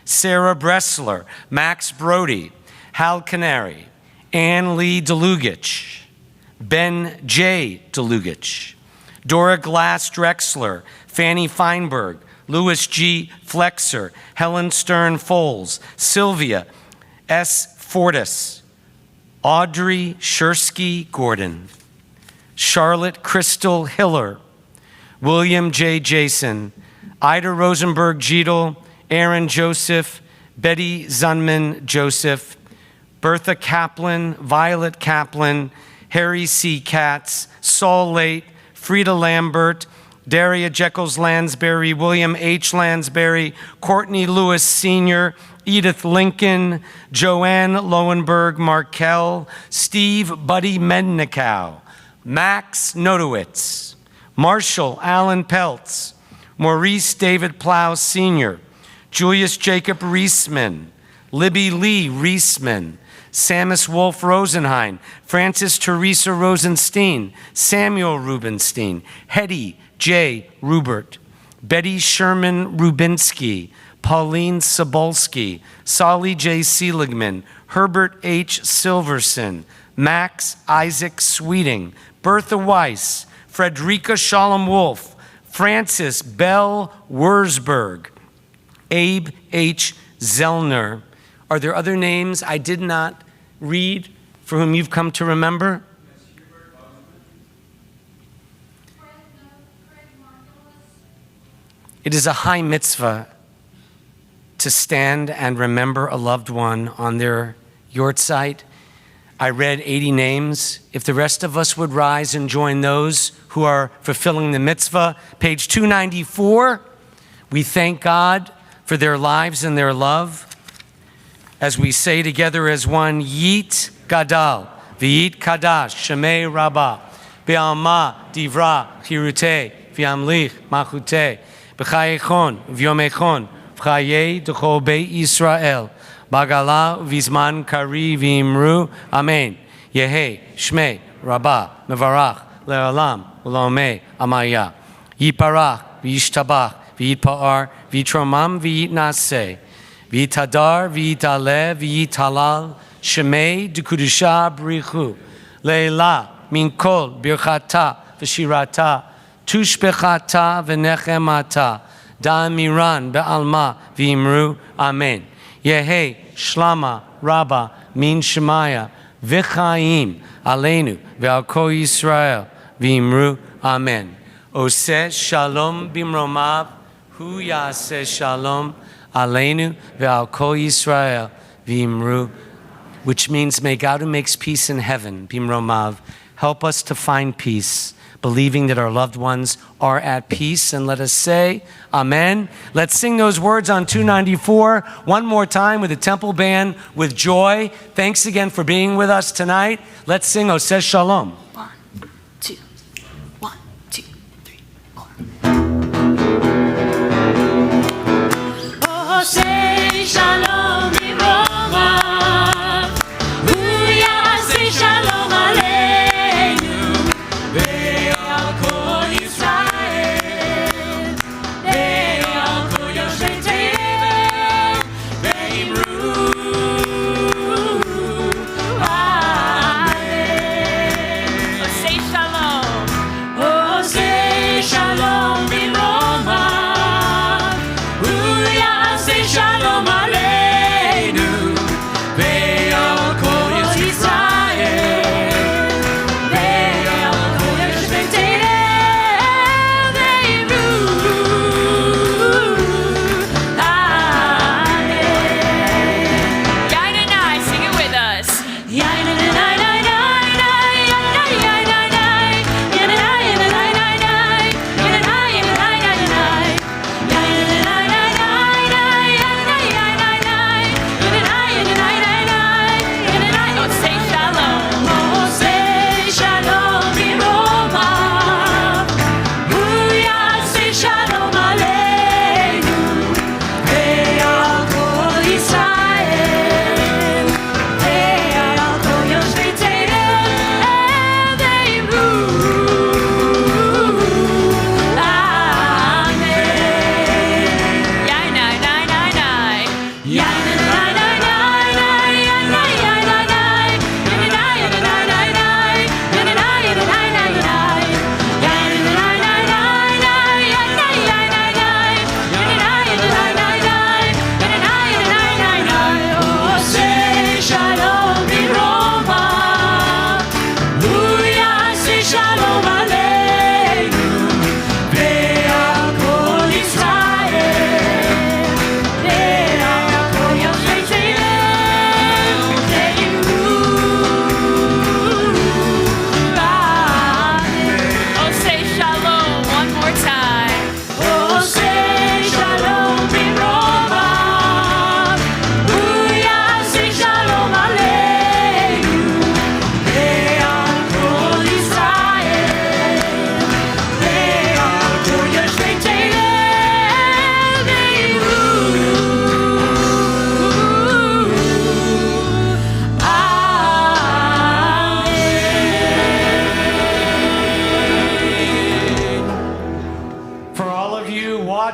D: Sarah Bressler, Max Brody, Hal Canary, Ann Lee DeLugich, Ben J. DeLugich, Dora Glass Drexler, Fanny Feinberg, Louis G. Flexer, Helen Stern Foles, Sylvia S. Fortis, Audrey Shersky Gordon, Charlotte Crystal Hiller, William J. Jason, Ida Rosenberg Jeedel, Aaron Joseph, Betty Zunman Joseph, Bertha Kaplan, Violet Kaplan, Harry C. Katz, Saul Late, Frida Lambert, Daria Jekyls Lansbury, William H. Lansbury, Courtney Lewis Sr., Edith Lincoln, Joanne Lowenberg Markel, Steve Buddy Mednikow, Max Notowitz, Marshall Allen Peltz, Maurice David Plow Sr., Julius Jacob Reisman, Libby Lee Reisman, Samus Wolf Rosenheim, Francis Teresa Rosenstein, Samuel Rubenstein, Hetty J. Rubert, Betty Sherman Rubinsky, Pauline Sobolski, Solly J. Seligman, Herbert H. Silverson, Max Isaac Sweeting, Bertha Weiss, Frederica Shalom Wolf, Francis Bell Wurzburg, Abe H. Zellner. Are there other names I did not read for whom you've come to remember? It is a high mitzvah to stand and remember a loved one on their yahrzeit. I read 80 names. If the rest of us would rise and join those who are fulfilling the mitzvah. Page 294, we thank God for their lives and their love. As we say together as one, Yit Gadal, V'yit Kadash, Shemei Rabbah, Be'alma Divra Chirute, V'yamlich Machute, B'chayechon, V'yomechon, V'chaye D'chol Beit Yisrael, Bagala V'zman Kari V'imru, Amen. Yehe Shmei Rabbah, Mevarach, Le'olam, U'lomei Amaya, Yiparach, V'yishtabach, V'yitpa'ar, V'yitromam, V'yitnaseh, V'yitadar, V'yitale, V'yitalal, Shemei D'Kudusha B'richu, Leila, Minkol, Birchata, V'shirata, Tushbechata, V'nechemata, Da'amiran, Be'alma, V'imru, Amen. Yehe, Shlama, Rabba, Min Shemaya, V'chaim, Aleinu, Ve'al Kol Yisrael, V'imru, Amen. Oseh Shalom Bimromav, Hu Yaseh Shalom, Aleinu ve'al kol Yisrael v'imru, which means may God who makes peace in heaven, Bimromav, help us to find peace, believing that our loved ones are at peace. And let us say, Amen. Let's sing those words on 294 one more time with the temple band with joy. Thanks again for being with us tonight. Let's sing Oseh Shalom.
E: 1, 2, 1, 2, 3, 4.
K: Say shalom b'romav, hu yaseh shalom aleinu, ve'al kol Yisrael, ve'al kol yoshvei tevel, ve'imru, amen. Say shalom, oh say shalom b'romav, hu yaseh shalom aleinu,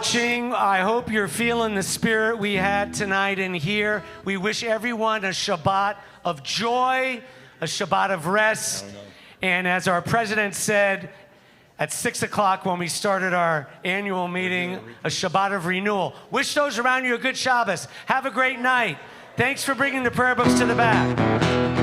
D: watching. I hope you're feeling the spirit we had tonight in here. We wish everyone a Shabbat of joy, a Shabbat of rest. And as our president said at 6 o'clock when we started our annual meeting, a Shabbat of renewal. Wish those around you a good Shabbos. Have a great night. Thanks for bringing the prayer books to the back.